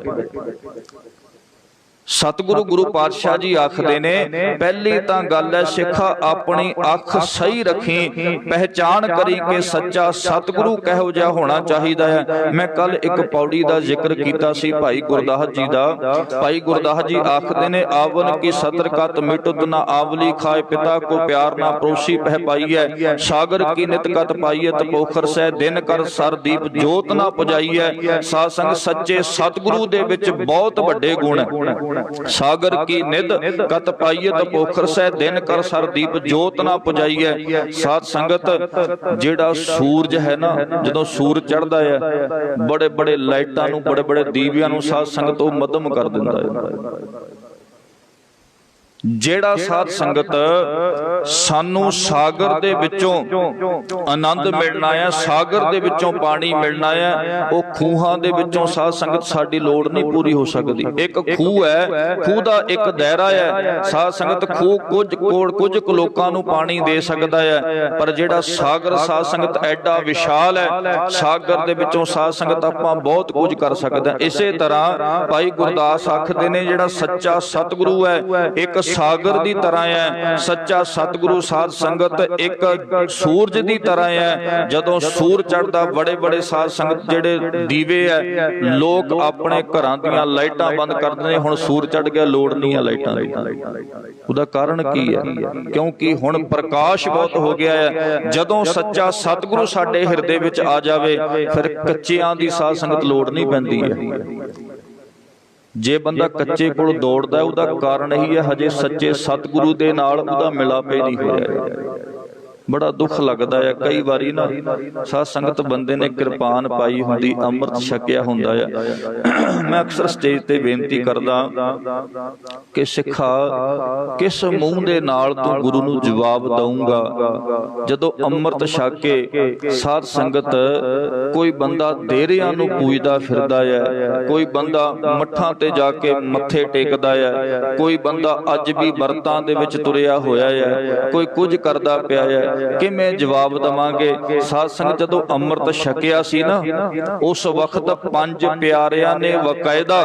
ਸਤਿਗੁਰੂ ਗੁਰੂ ਪਾਤਸ਼ਾਹ ਜੀ ਆਖਦੇ ਨੇ, ਪਹਿਲੀ ਤਾਂ ਗੱਲ ਹੈ ਸਿੱਖਾ ਆਪਣੀ ਅੱਖ ਸਹੀ ਰੱਖੀ, ਪਹਿਚਾਨ ਕਰੀ ਕਿ ਸੱਚਾ ਸਤਿਗੁਰੂ ਕਿਹੋ ਜਿਹਾ ਹੋਣਾ ਚਾਹੀਦਾ ਹੈ। ਮੈਂ ਕੱਲ ਇੱਕ ਪੌੜੀ ਦਾ ਜ਼ਿਕਰ ਕੀਤਾ ਸੀ ਭਾਈ ਗੁਰਦਾਸ ਜੀ ਦਾ। ਭਾਈ ਗੁਰਦਾਸ ਜੀ ਆਖਦੇ ਨੇ, ਆਵਨ ਕੀ ਸਤਰ ਕਤ ਮਿਟੁਤ ਨਾ ਆਵਲੀ ਖਾਏ, ਪਿਤਾ ਕੋ ਪਿਆਰ ਨਾ ਪਰੋਸੀ ਪਹਿ ਪਾਈਐ, ਸਾਗਰ ਕੀ ਨਿਤ ਕਤ ਪਾਈਐ ਤਪੋਖਰ ਸਹਿ, ਦਿਨ ਕਰ ਸਰ ਦੀਪ ਜੋਤ ਨਾ ਪੁਜਾਈਐ। ਸਾਧ ਸੰਗ ਸੱਚੇ ਸਤਿਗੁਰੂ ਦੇ ਵਿੱਚ ਬਹੁਤ ਵੱਡੇ ਗੁਣ ਹੈ। ਸਾਗਰ ਕੀ ਨਿਧ ਕਤ ਪਾਈਏ ਤਪੋਖਰ ਸਹਿ, ਦਿਨ ਕਰ ਸਰ ਦੀਪ ਜੋਤ ਨਾ ਪੁਜਾਈਐ। ਸਾਧ ਸੰਗਤ ਜਿਹੜਾ ਸੂਰਜ ਹੈ ਨਾ, ਜਦੋਂ ਸੂਰਜ ਚੜ੍ਹਦਾ ਹੈ, ਬੜੇ ਬੜੇ ਲਾਈਟਾਂ ਨੂੰ, ਬੜੇ ਬੜੇ ਦੀਵਿਆਂ ਨੂੰ ਸਾਧ ਸੰਗਤ ਉਹ ਮੱਧਮ ਕਰ ਦਿੰਦਾ ਹੈ। ਜਿਹੜਾ ਸਾਧ ਸੰਗਤ ਸਾਨੂੰ ਸਾਗਰ ਦੇ ਵਿੱਚੋਂ ਆਨੰਦ ਮਿਲਣਾ ਹੈ, ਸਾਗਰ ਦੇ ਵਿੱਚੋਂ ਪਾਣੀ ਮਿਲਣਾ ਹੈ, ਉਹ ਖੂਹਾਂ ਦੇ ਵਿੱਚੋਂ ਸਾਧ ਸੰਗਤ ਸਾਡੀ ਲੋੜ ਨਹੀਂ ਪੂਰੀ ਹੋ ਸਕਦੀ। ਇੱਕ ਖੂਹ ਹੈ, ਖੂਹ ਦਾ ਇੱਕ ਦਾਇਰਾ ਹੈ। ਸਾਧ ਸੰਗਤ ਖੂਹ ਕੁਝ ਕੁ ਲੋਕਾਂ ਨੂੰ ਪਾਣੀ ਦੇ ਸਕਦਾ ਹੈ, ਪਰ ਜਿਹੜਾ ਸਾਗਰ ਸਾਧ ਸੰਗਤ ਐਡਾ ਵਿਸ਼ਾਲ ਹੈ, ਸਾਗਰ ਦੇ ਵਿੱਚੋਂ ਸਾਧ ਸੰਗਤ ਆਪਾਂ ਬਹੁਤ ਕੁਝ ਕਰ ਸਕਦੇ ਹਾਂ। ਇਸੇ ਤਰ੍ਹਾਂ ਭਾਈ ਗੁਰਦਾਸ ਆਖਦੇ ਨੇ, ਜਿਹੜਾ ਸੱਚਾ ਸਤਿਗੁਰੂ ਹੈ, ਇੱਕ ਸਾਗਰ ਦੀ ਤਰ੍ਹਾਂ ਹੈ, ਸੱਚਾ ਸਤਿਗੁਰੂ ਸਾਧ ਸੰਗਤ ਇੱਕ ਸੂਰਜ ਦੀ ਤਰ੍ਹਾਂ ਹੈ। ਜਦੋਂ ਸੂਰ ਚੜ੍ਹਦਾ, ਬੜੇ ਬੜੇ ਸਾਧ ਸੰਗਤ ਜਿਹੜੇ ਦੀਵੇ ਹੈ, ਲੋਕ ਆਪਣੇ ਘਰਾਂ ਦੀਆਂ ਲਾਈਟਾਂ ਬੰਦ ਕਰਦੇ ਨੇ। ਹੁਣ ਸੂਰ ਚੜ੍ਹ ਗਿਆ, ਲੋੜ ਨਹੀਂ ਹੈ ਲਾਈਟਾਂ ਦੀ। ਉਹਦਾ ਕਾਰਨ ਕੀ ਹੈ? ਕਿਉਂਕਿ ਹੁਣ ਪ੍ਰਕਾਸ਼ ਬਹੁਤ ਹੋ ਗਿਆ ਹੈ। ਜਦੋਂ ਸੱਚਾ ਸਤਿਗੁਰੂ ਸਾਡੇ ਹਿਰਦੇ ਵਿੱਚ ਆ ਜਾਵੇ, ਫਿਰ ਕੱਚਿਆਂ ਦੀ ਸਾਧ ਸੰਗਤ ਲੋੜ ਨਹੀਂ ਪੈਂਦੀ ਹੈ। ਜੇ ਬੰਦਾ ਕੱਚੇ ਕੋਲ ਦੌੜਦਾ, ਉਹਦਾ ਕਾਰਨ ਇਹੀ ਹੈ, ਹਜੇ ਸੱਚੇ ਸਤਿਗੁਰੂ ਦੇ ਨਾਲ ਉਹਦਾ ਮਿਲਾਪੇ ਨਹੀਂ ਹੋਇਆ। ਬੜਾ ਦੁੱਖ ਲੱਗਦਾ ਹੈ ਕਈ ਵਾਰੀ ਨਾ, ਸਾਧ ਸੰਗਤ ਬੰਦੇ ਨੇ ਕਿਰਪਾਨ ਪਾਈ ਹੁੰਦੀ, ਅੰਮ੍ਰਿਤ ਛਕਿਆ ਹੁੰਦਾ ਹੈ। ਮੈਂ ਅਕਸਰ ਸਟੇਜ ਤੇ ਬੇਨਤੀ ਕਰਦਾ ਕਿ ਸਿੱਖਾ, ਕਿਸ ਮੂੰਹ ਦੇ ਨਾਲ ਤੂੰ ਗੁਰੂ ਨੂੰ ਜਵਾਬ ਦਊਂਗਾ ਜਦੋਂ ਅੰਮ੍ਰਿਤ ਛਕ ਕੇ ਸਾਧ ਸੰਗਤ ਕੋਈ ਬੰਦਾ ਦੇਰਿਆਂ ਨੂੰ ਪੂਜਦਾ ਫਿਰਦਾ ਹੈ, ਕੋਈ ਬੰਦਾ ਮੱਠਾਂ ਤੇ ਜਾ ਕੇ ਮੱਥੇ ਟੇਕਦਾ ਹੈ, ਕੋਈ ਬੰਦਾ ਅੱਜ ਵੀ ਵਰਤਾਂ ਦੇ ਵਿੱਚ ਤੁਰਿਆ ਹੋਇਆ ਹੈ, ਕੋਈ ਕੁਝ ਕਰਦਾ ਪਿਆ ਹੈ। ਕਿਵੇਂ ਜਵਾਬ ਦੇਵਾਂਗੇ? ਸਾਧ ਸੰਗਤ ਜਦੋਂ ਅੰਮ੍ਰਿਤ ਛਕਿਆ ਸੀ ਨਾ, ਉਸ ਵਕਤ ਪੰਜ ਪਿਆਰਿਆਂ ਨੇ ਵਕਾਇਦਾ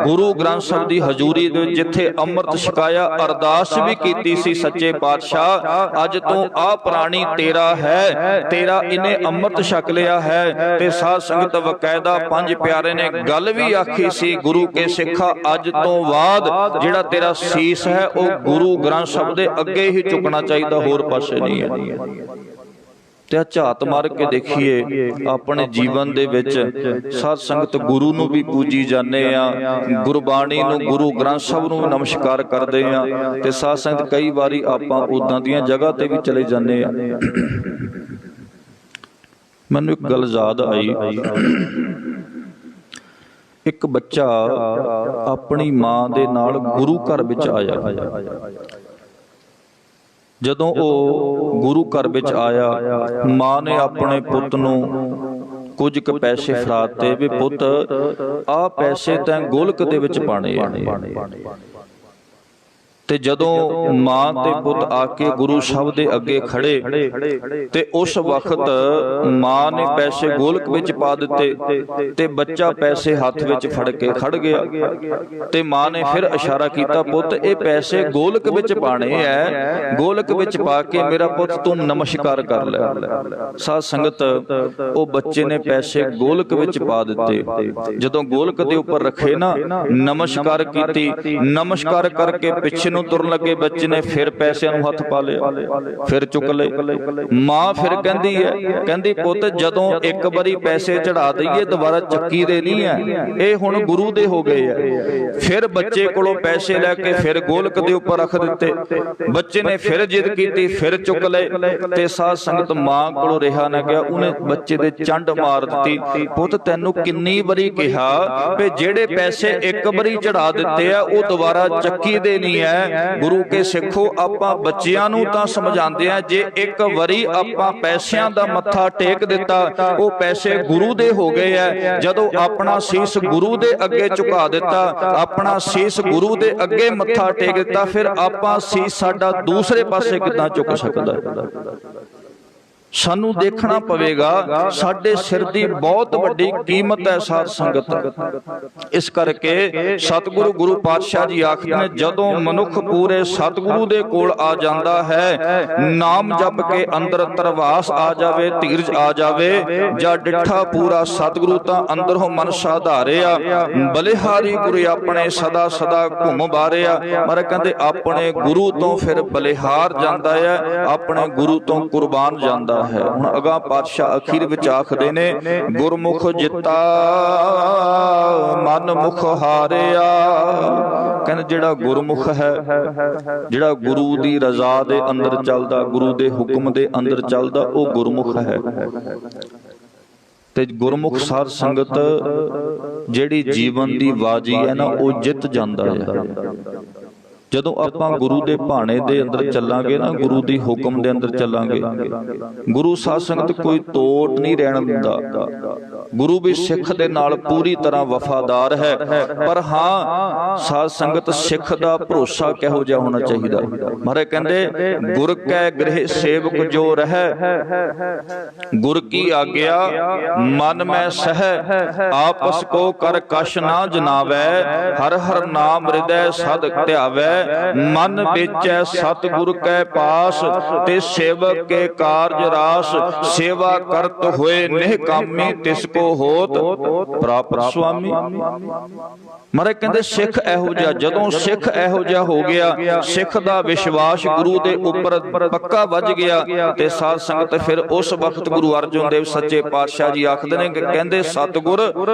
ਗੁਰੂ ਗ੍ਰੰਥ ਸਾਹਿਬ ਦੀ ਹਜ਼ੂਰੀ ਦੇ ਵਿੱਚ ਜਿੱਥੇ ਅੰਮ੍ਰਿਤ ਛਕਾਇਆ, ਅਰਦਾਸ ਵੀ ਕੀਤੀ ਸੀ, ਸੱਚੇ ਪਾਤਸ਼ਾਹ ਅੱਜ ਤੋਂ ਆਹ ਪ੍ਰਾਣੀ ਤੇਰਾ ਹੈ, ਤੇਰਾ ਇਹਨੇ ਅੰਮ੍ਰਿਤ ਛਕ ਲਿਆ ਹੈ। ਤੇ ਸਾਧ ਸੰਗਤ ਵਕਾਇਦਾ ਪੰਜ ਪਿਆਰੇ ਨੇ ਗੱਲ ਵੀ ਆਖੀ ਸੀ, ਗੁਰੂ ਕੇ ਸਿੱਖਾ ਅੱਜ ਤੋਂ ਬਾਅਦ ਜਿਹੜਾ ਤੇਰਾ ਸੀਸ ਹੈ ਉਹ ਗੁਰੂ ਗ੍ਰੰਥ ਸਾਹਿਬ ਦੇ ਅੱਗੇ ਹੀ ਝੁਕਣਾ ਚਾਹੀਦਾ, ਹੋਰ ਪਾਸੇ ਨਹੀਂ ਹੈ। ਤੇ ਝਾਤ ਮਾਰ ਕੇ ਦੇਖੀਏ ਆਪਣੇ ਜੀਵਨ ਦੇ ਵਿੱਚ, ਸਾਧ ਸੰਗਤ ਗੁਰੂ ਨੂੰ ਵੀ ਪੂਜੀ ਜਾਂਦੇ ਆ, ਗੁਰਬਾਣੀ ਨੂੰ, ਗੁਰੂ ਗ੍ਰੰਥ ਸਾਹਿਬ ਨੂੰ ਨਮਸਕਾਰ ਕਰਦੇ ਆ। ਤੇ ਸਾਧ ਸੰਗਤ ਕਈ ਵਾਰੀ ਆਪਾਂ ਉਦਾਂ ਦੀਆਂ ਜਗ੍ਹਾ ਤੇ ਵੀ ਚਲੇ ਜਾਂਦੇ ਆ। ਮੈਨੂੰ ਇੱਕ ਗੱਲ ਯਾਦ ਆਈ, ਇੱਕ ਬੱਚਾ ਆਪਣੀ ਮਾਂ ਦੇ ਨਾਲ ਗੁਰੂ ਘਰ ਵਿੱਚ ਆਇਆ। ਜਦੋਂ ਉਹ ਗੁਰੂ ਘਰ ਵਿੱਚ ਆਇਆ, ਮਾਂ ਨੇ ਆਪਣੇ ਪੁੱਤ ਨੂੰ ਕੁਝ ਕੁ ਪੈਸੇ ਫੜਾਤੇ ਵੀ ਪੁੱਤ ਆਹ ਪੈਸੇ ਤੈਂ ਗੋਲਕ ਦੇ ਵਿੱਚ ਪਾਣੇ ਆ। ਤੇ ਜਦੋਂ ਮਾਂ ਤੇ ਪੁੱਤ ਆ ਕੇ ਗੁਰੂ ਸਾਹਿਬ ਦੇ ਅੱਗੇ ਖੜੇ ਤੇ ਉਸ ਵਕਤ ਮਾਂ ਨੇ ਪੈਸੇ ਗੋਲਕ ਵਿੱਚ ਪਾ ਦਿੱਤੇ ਤੇ ਬੱਚਾ ਪੈਸੇ ਹੱਥ ਵਿੱਚ ਫੜ ਕੇ ਖੜ ਗਿਆ। ਤੇ ਮਾਂ ਨੇ ਫਿਰ ਇਸ਼ਾਰਾ ਕੀਤਾ, ਪੁੱਤ ਇਹ ਪੈਸੇ ਗੋਲਕ ਵਿੱਚ ਪਾਣੇ ਐ, ਗੋਲਕ ਵਿੱਚ ਪਾ ਕੇ ਮੇਰਾ ਪੁੱਤ ਤੂੰ ਨਮਸਕਾਰ ਕਰ ਲੈ। ਸਾਧ ਸੰਗਤ ਉਹ ਬੱਚੇ ਨੇ ਪੈਸੇ ਗੋਲਕ ਵਿੱਚ ਪਾ ਦਿੱਤੇ। ਜਦੋਂ ਗੋਲਕ ਦੇ ਉੱਪਰ ਰੱਖੇ ਨਾ, ਨਮਸਕਾਰ ਕੀਤੀ, ਨਮਸਕਾਰ ਕਰਕੇ ਪਿੱਛੇ ਤੁਰਨ ਲੱਗੇ, ਬੱਚੇ ਨੇ ਫਿਰ ਪੈਸਿਆਂ ਨੂੰ ਹੱਥ ਪਾ ਲਿਆ, ਫਿਰ ਚੁੱਕ ਲਏ। ਮਾਂ ਫਿਰ ਕਹਿੰਦੀ ਹੈ, ਕਹਿੰਦੀ ਪੁੱਤ ਜਦੋਂ ਇੱਕ ਵਾਰੀ ਪੈਸੇ ਚੜਾ ਦਈਏ ਦੁਬਾਰਾ ਚੱਕੀ ਦੇ ਨਹੀਂ ਹੈ, ਇਹ ਹੁਣ ਗੁਰੂ ਦੇ ਹੋ ਗਏ ਆ। ਫਿਰ ਬੱਚੇ ਕੋਲੋਂ ਪੈਸੇ ਲੈ ਕੇ ਫਿਰ ਗੋਲਕ ਦੇ ਉੱਪਰ ਰੱਖ ਦਿੱਤੇ। ਬੱਚੇ ਨੇ ਫਿਰ ਜਿੱਦ ਕੀਤੀ, ਫਿਰ ਚੁੱਕ ਲਏ। ਤੇ ਸਾਧ ਸੰਗਤ ਮਾਂ ਕੋਲੋਂ ਰਿਹਾ ਨਾ ਗਿਆ, ਉਹਨੇ ਬੱਚੇ ਦੇ ਚੰਡ ਮਾਰ ਦਿੱਤੀ, ਪੁੱਤ ਤੈਨੂੰ ਕਿੰਨੀ ਵਾਰੀ ਕਿਹਾ ਵੀ ਜਿਹੜੇ ਪੈਸੇ ਇੱਕ ਵਾਰੀ ਚੜਾ ਦਿੱਤੇ ਆ ਉਹ ਦੁਬਾਰਾ ਚੱਕੀ ਦੇ ਨਹੀਂ ਹੈ। ਗੁਰੂ ਕੇ ਸਿੱਖੋ, ਆਪਾਂ ਬੱਚਿਆਂ ਨੂੰ ਤਾਂ ਸਮਝਾਉਂਦੇ ਆ, ਜੇ ਇੱਕ ਵਾਰੀ ਆਪਾਂ ਪੈਸਿਆਂ ਦਾ ਮੱਥਾ ਟੇਕ ਦਿੱਤਾ ਉਹ ਪੈਸੇ ਗੁਰੂ ਦੇ ਹੋ ਗਏ ਐ। ਜਦੋਂ ਆਪਣਾ ਸੀਸ ਗੁਰੂ ਦੇ ਅੱਗੇ ਝੁਕਾ ਦਿੱਤਾ, ਆਪਣਾ ਸੀਸ ਗੁਰੂ ਦੇ ਅੱਗੇ ਮੱਥਾ ਟੇਕ ਦਿੱਤਾ, ਫਿਰ ਆਪਾਂ ਸੀਸ ਸਾਡਾ ਦੂਸਰੇ ਪਾਸੇ ਕਿੱਦਾਂ ਝੁਕ ਸਕਦਾ? ਸਾਨੂੰ ਦੇਖਣਾ ਪਵੇਗਾ, ਸਾਡੇ ਸਿਰ ਦੀ ਬਹੁਤ ਵੱਡੀ ਕੀਮਤ ਹੈ ਸਾਧ ਸੰਗਤ। ਇਸ ਕਰਕੇ ਸਤਿਗੁਰੂ ਗੁਰੂ ਪਾਤਸ਼ਾਹ ਜੀ ਆਖਦੇ ਨੇ, ਜਦੋਂ ਮਨੁੱਖ ਪੂਰੇ ਸਤਿਗੁਰੂ ਦੇ ਕੋਲ ਆ ਜਾਂਦਾ ਹੈ, ਨਾਮ ਜਪ ਕੇ ਅੰਦਰ ਤਰਵਾਸ ਆ ਜਾਵੇ, ਧੀਰਜ ਆ ਜਾਵੇ, ਜਾਂ ਡਿੱਠਾ ਪੂਰਾ ਸਤਿਗੁਰੂ ਤਾਂ ਅੰਦਰੋਂ ਮਨ ਸਾਧਾਰਿਆ, ਬਲਿਹਾਰੀ ਗੁਰੂ ਆਪਣੇ ਸਦਾ ਸਦਾ ਘੁੰਮ ਬਾਰਿਆ। ਪਰ ਕਹਿੰਦੇ ਆਪਣੇ ਗੁਰੂ ਤੋਂ ਫਿਰ ਬਲਿਹਾਰ ਜਾਂਦਾ ਹੈ, ਆਪਣੇ ਗੁਰੂ ਤੋਂ ਕੁਰਬਾਨ ਜਾਂਦਾ ਹੈ। ਹੁਣ ਅਗਾਂਹ ਪਾਤਸ਼ਾਹ ਅਖੀਰ ਵਿੱਚ ਆਖਦੇ ਨੇ, ਗੁਰਮੁਖ ਜਿੱਤਾ ਮਨ ਮੁਖ ਹਾਰਿਆ। ਕਹਿੰਦੇ ਜਿਹੜਾ ਗੁਰਮੁਖ ਹੈ, ਜਿਹੜਾ ਗੁਰੂ ਦੀ ਰਜ਼ਾ ਦੇ ਅੰਦਰ ਚੱਲਦਾ, ਗੁਰੂ ਦੇ ਹੁਕਮ ਦੇ ਅੰਦਰ ਚੱਲਦਾ, ਉਹ ਗੁਰਮੁਖ ਹੈ। ਤੇ ਗੁਰਮੁਖ ਸਾਧ ਸੰਗਤ ਜਿਹੜੀ ਜੀਵਨ ਦੀ ਬਾਜੀ ਹੈ ਨਾ, ਉਹ ਜਿੱਤ ਜਾਂਦਾ ਹੈ। ਜਦੋਂ ਆਪਾਂ ਗੁਰੂ ਦੇ ਭਾਣੇ ਦੇ ਅੰਦਰ ਚੱਲਾਂਗੇ ਨਾ, ਗੁਰੂ ਦੀ ਹੁਕਮ ਦੇ ਅੰਦਰ ਚੱਲਾਂਗੇ, ਗੁਰੂ ਸਾਧ ਸੰਗਤ ਕੋਈ ਤੋੜ ਨਹੀਂ ਰਹਿਣ ਦਿੰਦਾ। ਗੁਰੂ ਵੀ ਸਿੱਖ ਦੇ ਨਾਲ ਪੂਰੀ ਤਰ੍ਹਾਂ ਵਫਾਦਾਰ ਹੈ। ਪਰ ਹਾਂ ਸਾਧ ਸੰਗਤ ਸਿੱਖ ਦਾ ਭਰੋਸਾ ਕਿਹੋ ਜਿਹਾ ਹੋਣਾ ਚਾਹੀਦਾ? ਮਹਾਰਾਜ ਕਹਿੰਦੇ, ਗੁਰ ਕੈ ਗ੍ਰਹਿ ਸੇਵਕ ਜੋ ਰਹਿ, ਗੁਰ ਕੀ ਆਗਿਆ ਮਨ ਮੈਂ ਸਹਿ, ਆਪਸ ਕੋ ਕਰ ਕਛ ਨਾ ਜਨਾਵੈ, ਹਰ ਹਰ ਨਾਮ ਹਿਰਦੈ ਸਦ ਧਿਆਵੈ, मन बेचै सतगुर कै पास, ते सेवक के कारज रास, सेवा करत होए निहकामी, तिसको होत प्राप्त सुआमी। महाराज कहते सिख ਇਹੋ ਜਿਹਾ, ਜਦੋਂ ਸਿੱਖ ਇਹੋ ਜਿਹਾ ਹੋ ਗਿਆ, ਸਿੱਖ ਦਾ ਵਿਸ਼ਵਾਸ ਗੁਰੂ ਦੇ ਉੱਪਰ ਪੱਕਾ ਵੱਜ ਗਿਆ, ਤੇ ਸਾਧ ਸੰਗਤ ਫਿਰ ਉਸ ਵਕਤ ਗੁਰੂ ਅਰਜਨ ਦੇਵ ਸੱਚੇ ਪਾਤਸ਼ਾਹ ਜੀ ਆਖਦੇ ਨੇ ਕਿ ਕਹਿੰਦੇ ਸਤਿਗੁਰ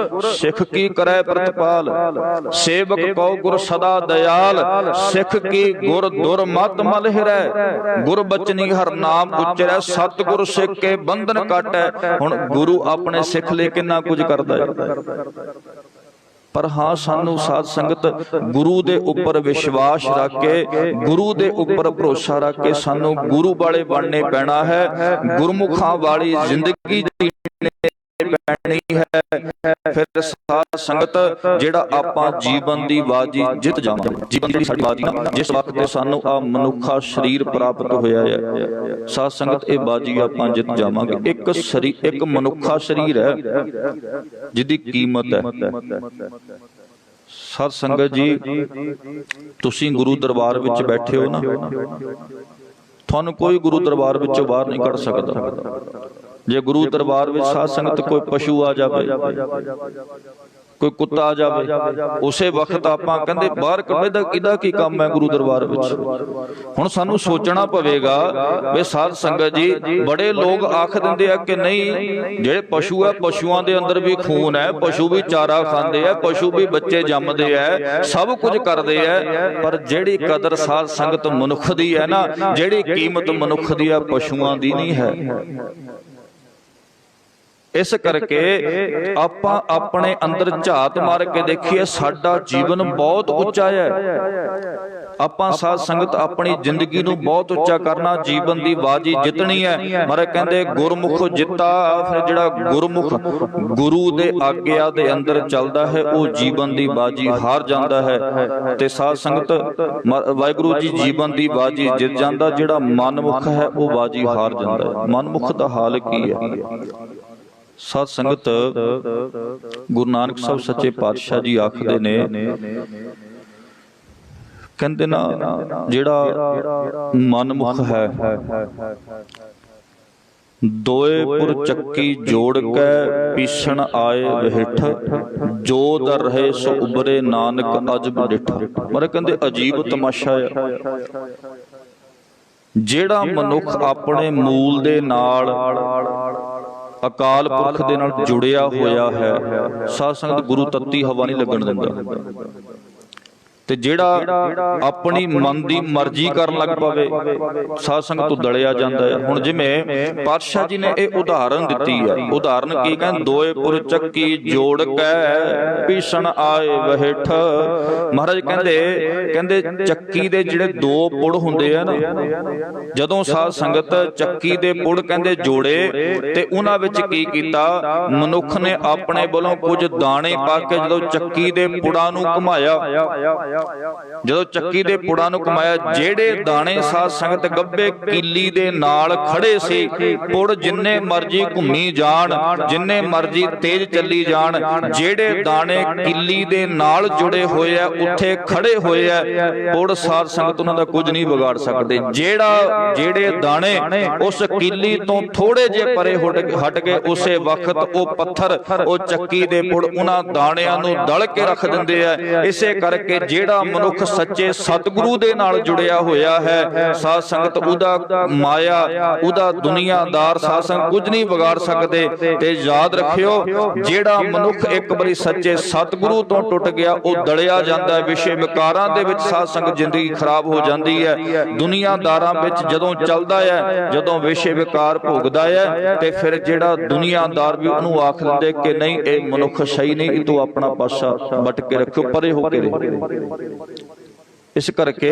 ਸਿੱਖ ਕੀ ਕਰੈ ਪ੍ਰਤਪਾਲ, ਸੇਵਕ ਕਉ ਗੁਰ ਸਦਾ ਦਇਆਲ, ਸਿੱਖ ਕੀ ਗੁਰ ਦੁਰ ਮਤ ਮਲ ਹਿਰੈ, ਗੁਰ ਬਚਨੀ ਹਰ ਨਾਮ ਉਚਰੈ, ਸਤਿਗੁਰ ਸਿੱਖ ਕੇ ਬੰਧਨ ਕਾਟੈ। ਹੁਣ ਗੁਰੂ ਆਪਣੇ ਸਿੱਖ ਲਈ ਕਿੰਨਾ ਕੁਝ ਕਰਦਾ ਹੈ, ਪਰ ਹਾਂ ਸਾਨੂੰ ਸਾਧ ਸੰਗਤ ਗੁਰੂ ਦੇ ਉੱਪਰ ਵਿਸ਼ਵਾਸ ਰੱਖ ਕੇ, ਗੁਰੂ ਦੇ ਉੱਪਰ ਭਰੋਸਾ ਰੱਖ ਕੇ ਸਾਨੂੰ ਗੁਰੂ ਵਾਲੇ ਬਣਨੇ ਪੈਣਾ ਹੈ, ਗੁਰਮੁਖਾਂ ਵਾਲੀ ਜ਼ਿੰਦਗੀ ਜੀਣੀ ਪੈਣੀ ਹੈ। ਫਿਰ ਸਾਧ ਸੰਗਤ ਜਿਹੜਾ ਆਪਾਂ ਜੀਵਨ ਦੀ ਬਾਜੀ ਜਿੱਤ ਜਾਵਾਂਗੇ। ਜੀਵਨ ਦੀ ਸਾਡੀ ਬਾਜੀ ਜਿਸ ਵਕਤ ਤੇ ਸਾਨੂੰ ਆ ਮਨੁੱਖਾ ਸਰੀਰ ਪ੍ਰਾਪਤ ਹੋਇਆ ਹੈ, ਸਾਧ ਸੰਗਤ ਇਹ ਬਾਜੀ ਆਪਾਂ ਜਿੱਤ ਜਾਵਾਂਗੇ। ਇੱਕ ਮਨੁੱਖਾ ਸਰੀਰ ਹੈ ਜਿਹਦੀ ਕੀਮਤ ਹੈ। ਸਾਧ ਸੰਗਤ ਜੀ ਤੁਸੀਂ ਗੁਰੂ ਦਰਬਾਰ ਵਿੱਚ ਬੈਠੇ ਹੋ ਨਾ, ਤੁਹਾਨੂੰ ਕੋਈ ਗੁਰੂ ਦਰਬਾਰ ਵਿੱਚੋਂ ਬਾਹਰ ਨਹੀਂ ਕੱਢ ਸਕਦਾ। ਜੇ ਗੁਰੂ ਦਰਬਾਰ ਵਿੱਚ ਸਾਧ ਸੰਗਤ ਕੋਈ ਪਸ਼ੂ ਆ ਜਾਵੇ, ਕੋਈ ਕੁੱਤਾ ਆ ਜਾਵੇ, ਉਸੇ ਵਕਤ ਆਪਾਂ ਕਹਿੰਦੇ ਬਾਹਰ ਕੱਢੇ, ਇਹਦਾ ਕੀ ਕੰਮ ਹੈ ਗੁਰੂ ਦਰਬਾਰ ਵਿੱਚ। ਹੁਣ ਸਾਨੂੰ ਸੋਚਣਾ ਪਵੇਗਾ ਵੀ ਸਾਧ ਸੰਗਤ ਜੀ ਬੜੇ ਲੋਕ ਆਖ ਦਿੰਦੇ ਆ ਕਿ ਨਹੀਂ ਜਿਹੜੇ ਪਸ਼ੂ ਆ, ਪਸ਼ੂਆਂ ਦੇ ਅੰਦਰ ਵੀ ਖੂਨ ਹੈ, ਪਸ਼ੂ ਵੀ ਚਾਰਾ ਖਾਂਦੇ ਆ, ਪਸ਼ੂ ਵੀ ਬੱਚੇ ਜੰਮਦੇ ਆ, ਸਭ ਕੁਝ ਕਰਦੇ ਆ, ਪਰ ਜਿਹੜੀ ਕਦਰ ਸਾਧ ਸੰਗਤ ਮਨੁੱਖ ਦੀ ਹੈ ਨਾ, ਜਿਹੜੀ ਕੀਮਤ ਮਨੁੱਖ ਦੀ ਆ, ਪਸ਼ੂਆਂ ਦੀ ਨਹੀਂ ਹੈ। ਇਸ ਕਰਕੇ ਆਪਾਂ ਆਪਣੇ ਅੰਦਰ ਝਾਤ ਮਾਰ ਕੇ ਦੇਖੀਏ, ਸਾਡਾ ਜੀਵਨ ਬਹੁਤ ਉੱਚਾ ਹੈ। ਆਪਾਂ ਸਾਧ ਸੰਗਤ ਆਪਣੀ ਜ਼ਿੰਦਗੀ ਨੂੰ ਬਹੁਤ ਉੱਚਾ ਕਰਨਾ, ਜੀਵਨ ਦੀ ਬਾਜੀ ਜਿੱਤਣੀ ਹੈ। ਮਹਾਰਾਜ ਕਹਿੰਦੇ ਗੁਰਮੁਖ ਜਿੱਤਾ, ਫਿਰ ਜਿਹੜਾ ਗੁਰਮੁਖ ਗੁਰੂ ਦੇ ਆਗਿਆ ਦੇ ਅੰਦਰ ਚੱਲਦਾ ਹੈ ਉਹ ਜੀਵਨ ਦੀ ਬਾਜੀ ਹਾਰ ਜਾਂਦਾ ਹੈ। ਤੇ ਸਾਧ ਸੰਗਤ ਵਾਹਿਗੁਰੂ ਜੀ ਜੀਵਨ ਦੀ ਬਾਜੀ ਜਿੱਤ ਜਾਂਦਾ, ਜਿਹੜਾ ਮਨਮੁਖ ਹੈ ਉਹ ਬਾਜੀ ਹਾਰ ਜਾਂਦਾ ਹੈ। ਮਨਮੁਖ ਦਾ ਹਾਲ ਕੀ ਹੈ? ਸਾਧ ਸੰਗਤ ਗੁਰੂ ਨਾਨਕ ਸਾਹਿਬ ਸੱਚੇ ਪਾਤਸ਼ਾਹ ਜੀ ਆਖਦੇ ਨੇ, ਕਹਿੰਦੇ ਨਾ ਜਿਹੜਾ ਮਨਮੁਖ ਹੈ, ਦੋਏ ਪੁਰ ਚੱਕੀ ਜੋੜ ਕੇ ਪੀਸਣ ਆਏ ਵਿਹਿਠ, ਜੋ ਦਰ ਰਹੇ ਸੋ ਉਬਰੇ ਨਾਨਕ ਅਜਬ ਡਿਠ। ਮਰੇ ਕਹਿੰਦੇ ਅਜੀਬ ਤਮਾਸ਼ਾ ਹੈ। ਜਿਹੜਾ ਮਨੁੱਖ ਆਪਣੇ ਮੂਲ ਦੇ ਨਾਲ, ਅਕਾਲ ਪੁਰਖ ਦੇ ਨਾਲ ਜੁੜਿਆ ਹੋਇਆ ਹੈ, ਸਾਧ ਸੰਗਤ ਗੁਰੂ ਤੱਤੀ ਹਵਾ ਨਹੀਂ ਲੱਗਣ ਦਿੰਦਾ। ਤੇ ਜਿਹੜਾ ਆਪਣੀ ਮਨ ਦੀ ਮਰਜ਼ੀ ਕਰਨ ਲੱਗ ਪਵੇ, ਸਾਧ ਸੰਗਤ ਤੋਂ ਦਲਿਆ ਜਾਂਦਾ ਹੈ। ਹੁਣ ਜਿਵੇਂ ਪਾਤਸ਼ਾਹ ਜੀ ਨੇ ਇਹ ਉਦਾਹਰਨ ਦਿੱਤੀ ਹੈ, ਉਦਾਹਰਨ ਕੀ ਕਹਿੰਦੇ, ਦੋਏ ਪੁਰ ਚੱਕੀ ਜੋੜ ਕੇ ਪੀਸਣ ਆਏ ਵਿਹਿਠ। ਮਹਾਰਾਜ ਕਹਿੰਦੇ ਚੱਕੀ ਦੇ ਜਿਹੜੇ ਦੋ ਪੁੜ ਹੁੰਦੇ ਆ ਨਾ, ਜਦੋਂ ਸਾਧ ਸੰਗਤ ਚੱਕੀ ਦੇ ਪੁੜ ਕਹਿੰਦੇ ਜੋੜੇ, ਤੇ ਉਹਨਾਂ ਵਿੱਚ ਕੀ ਕੀਤਾ, ਮਨੁੱਖ ਨੇ ਆਪਣੇ ਵੱਲੋਂ ਕੁਝ ਦਾਣੇ ਪਾ ਕੇ ਜਦੋਂ ਚੱਕੀ ਦੇ ਪੁੜਾਂ ਨੂੰ ਘੁਮਾਇਆ, ਜਦੋਂ ਚੱਕੀ ਦੇ ਪੁੜਾਂ ਨੂੰ ਘੁਮਾਇਆ, ਜਿਹੜੇ ਦਾਣੇ ਸਾਧ ਸੰਗਤ ਗੱਭੇ ਕੀਲੀ ਦੇ ਨਾਲ ਖੜੇ ਸੀ, ਪੁੜ ਜਿੰਨੇ ਮਰਜੀ ਘੁੰਮੀ ਜਾਣ, ਜਿੰਨੇ ਮਰਜੀ ਤੇਜ਼ ਚੱਲੀ ਜਾਣ, ਜਿਹੜੇ ਦਾਣੇ ਕੀਲੀ ਦੇ ਨਾਲ ਜੁੜੇ ਹੋਏ ਆ, ਉੱਥੇ ਖੜੇ ਹੋਏ ਆ, ਪੁੜ ਸਾਧ ਸੰਗਤ ਉਹਨਾਂ ਦਾ ਕੁਝ ਨਹੀਂ ਵਿਗਾੜ ਸਕਦੇ। ਜਿਹੜੇ ਦਾਣੇ ਉਸ ਕੀਲੀ ਤੋਂ ਥੋੜੇ ਜਿਹੇ ਪਰੇ ਹਟ ਕੇ ਉਸੇ ਵਕਤ ਉਹ ਪੱਥਰ, ਉਹ ਚੱਕੀ ਦੇ ਪੁੜ ਉਹਨਾਂ ਦਾਣਿਆਂ ਨੂੰ ਦਲ ਕੇ ਰੱਖ ਦਿੰਦੇ ਆ। ਇਸੇ ਕਰਕੇ ਜਿਹੜਾ ਮਨੁੱਖ ਸੱਚੇ ਸਤਿਗੁਰੂ ਦੇ ਨਾਲ ਜੁੜਿਆ ਹੋਇਆ ਹੈ, ਸਾਧ ਸੰਗਤ ਉਹਦਾ ਮਾਇਆ, ਉਹਦਾ ਦੁਨੀਆਦਾਰ ਸਾਧ ਸੰਗਤ ਕੁਝ ਨਹੀਂ ਵਿਗਾੜ ਸਕਦੇ। ਤੇ ਯਾਦ ਰੱਖਿਓ, ਜਿਹੜਾ ਮਨੁੱਖ ਇੱਕ ਵਾਰੀ ਸੱਚੇ ਸਤਿਗੁਰੂ ਤੋਂ ਟੁੱਟ ਗਿਆ, ਉਹ ਦਲਿਆ ਜਾਂਦਾ ਹੈ, ਵਿਸ਼ੇ ਵਿਕਾਰਾਂ ਦੇ ਵਿੱਚ ਸਾਧ ਸੰਗਤ ਜ਼ਿੰਦਗੀ ਖਰਾਬ ਹੋ ਜਾਂਦੀ ਹੈ। ਦੁਨੀਆਦਾਰਾਂ ਵਿੱਚ ਜਦੋਂ ਚੱਲਦਾ ਹੈ, ਜਦੋਂ ਵਿਸ਼ੇ ਵਿਕਾਰ ਭੋਗਦਾ ਹੈ, ਤੇ ਫਿਰ ਜਿਹੜਾ ਦੁਨੀਆਦਾਰ ਵੀ ਉਹਨੂੰ ਆਖ ਦਿੰਦੇ ਕਿ ਨਹੀਂ ਇਹ ਮਨੁੱਖ ਸਹੀ ਨਹੀਂ, ਇਹ ਤੋਂ ਆਪਣਾ ਪਾਸਾ ਵੱਟ ਕੇ ਰੱਖਿਓ, ਪਰੇ ਹੋ ਕੇ ਰਹੋ। ਇਸ ਕਰਕੇ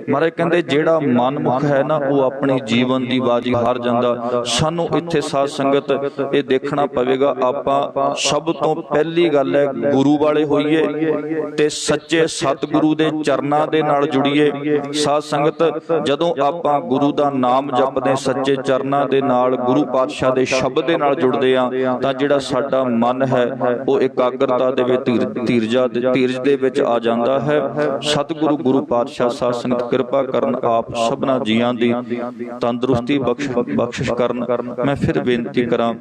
ਮਹਾਰਾਜ ਕਹਿੰਦੇ ਜਿਹੜਾ ਮਨਮੁਖ ਹੈ ਨਾ, ਉਹ ਆਪਣੀ ਜੀਵਨ ਦੀ ਬਾਜੀ ਹਾਰ ਜਾਂਦਾ। ਸਾਨੂੰ ਇੱਥੇ ਸਾਧ ਸੰਗਤ ਇਹ ਦੇਖਣਾ ਪਵੇਗਾ, ਆਪਾਂ ਸਭ ਤੋਂ ਪਹਿਲੀ ਗੱਲ ਹੈ ਗੁਰੂ ਵਾਲੇ ਹੋਈਏ ਤੇ ਸੱਚੇ ਸਤਿਗੁਰੂ ਦੇ ਚਰਨਾਂ ਦੇ ਨਾਲ ਜੁੜੀਏ। ਸਾਧ ਸੰਗਤ ਜਦੋਂ ਆਪਾਂ ਗੁਰੂ ਦਾ ਨਾਮ ਜਪਦੇ, ਸੱਚੇ ਚਰਨਾਂ ਦੇ ਨਾਲ, ਗੁਰੂ ਪਾਤਸ਼ਾਹ ਦੇ ਸ਼ਬਦ ਦੇ ਨਾਲ ਜੁੜਦੇ ਆ, ਤਾਂ ਜਿਹੜਾ ਸਾਡਾ ਮਨ ਹੈ ਉਹ ਇਕਾਗਰਤਾ ਦੇ ਵਿੱਚ, ਧੀਰਜ ਦੇ ਵਿੱਚ ਆ ਜਾਂਦਾ ਹੈ। ਸਤਿਗੁਰੂ ਗੁਰੂ ਪਾਤਸ਼ਾਹ ਸਾਧ ਸੰਗਤ ਕਿਰਪਾ ਕਰਨ, ਆਪ ਸਭਨਾ ਜੀਆਂ ਦੀ ਤੰਦਰੁਸਤੀ ਬਖਸ਼ਿਸ਼ ਕਰਨ। ਮੈਂ ਫਿਰ ਬੇਨਤੀ ਕਰਾਂ,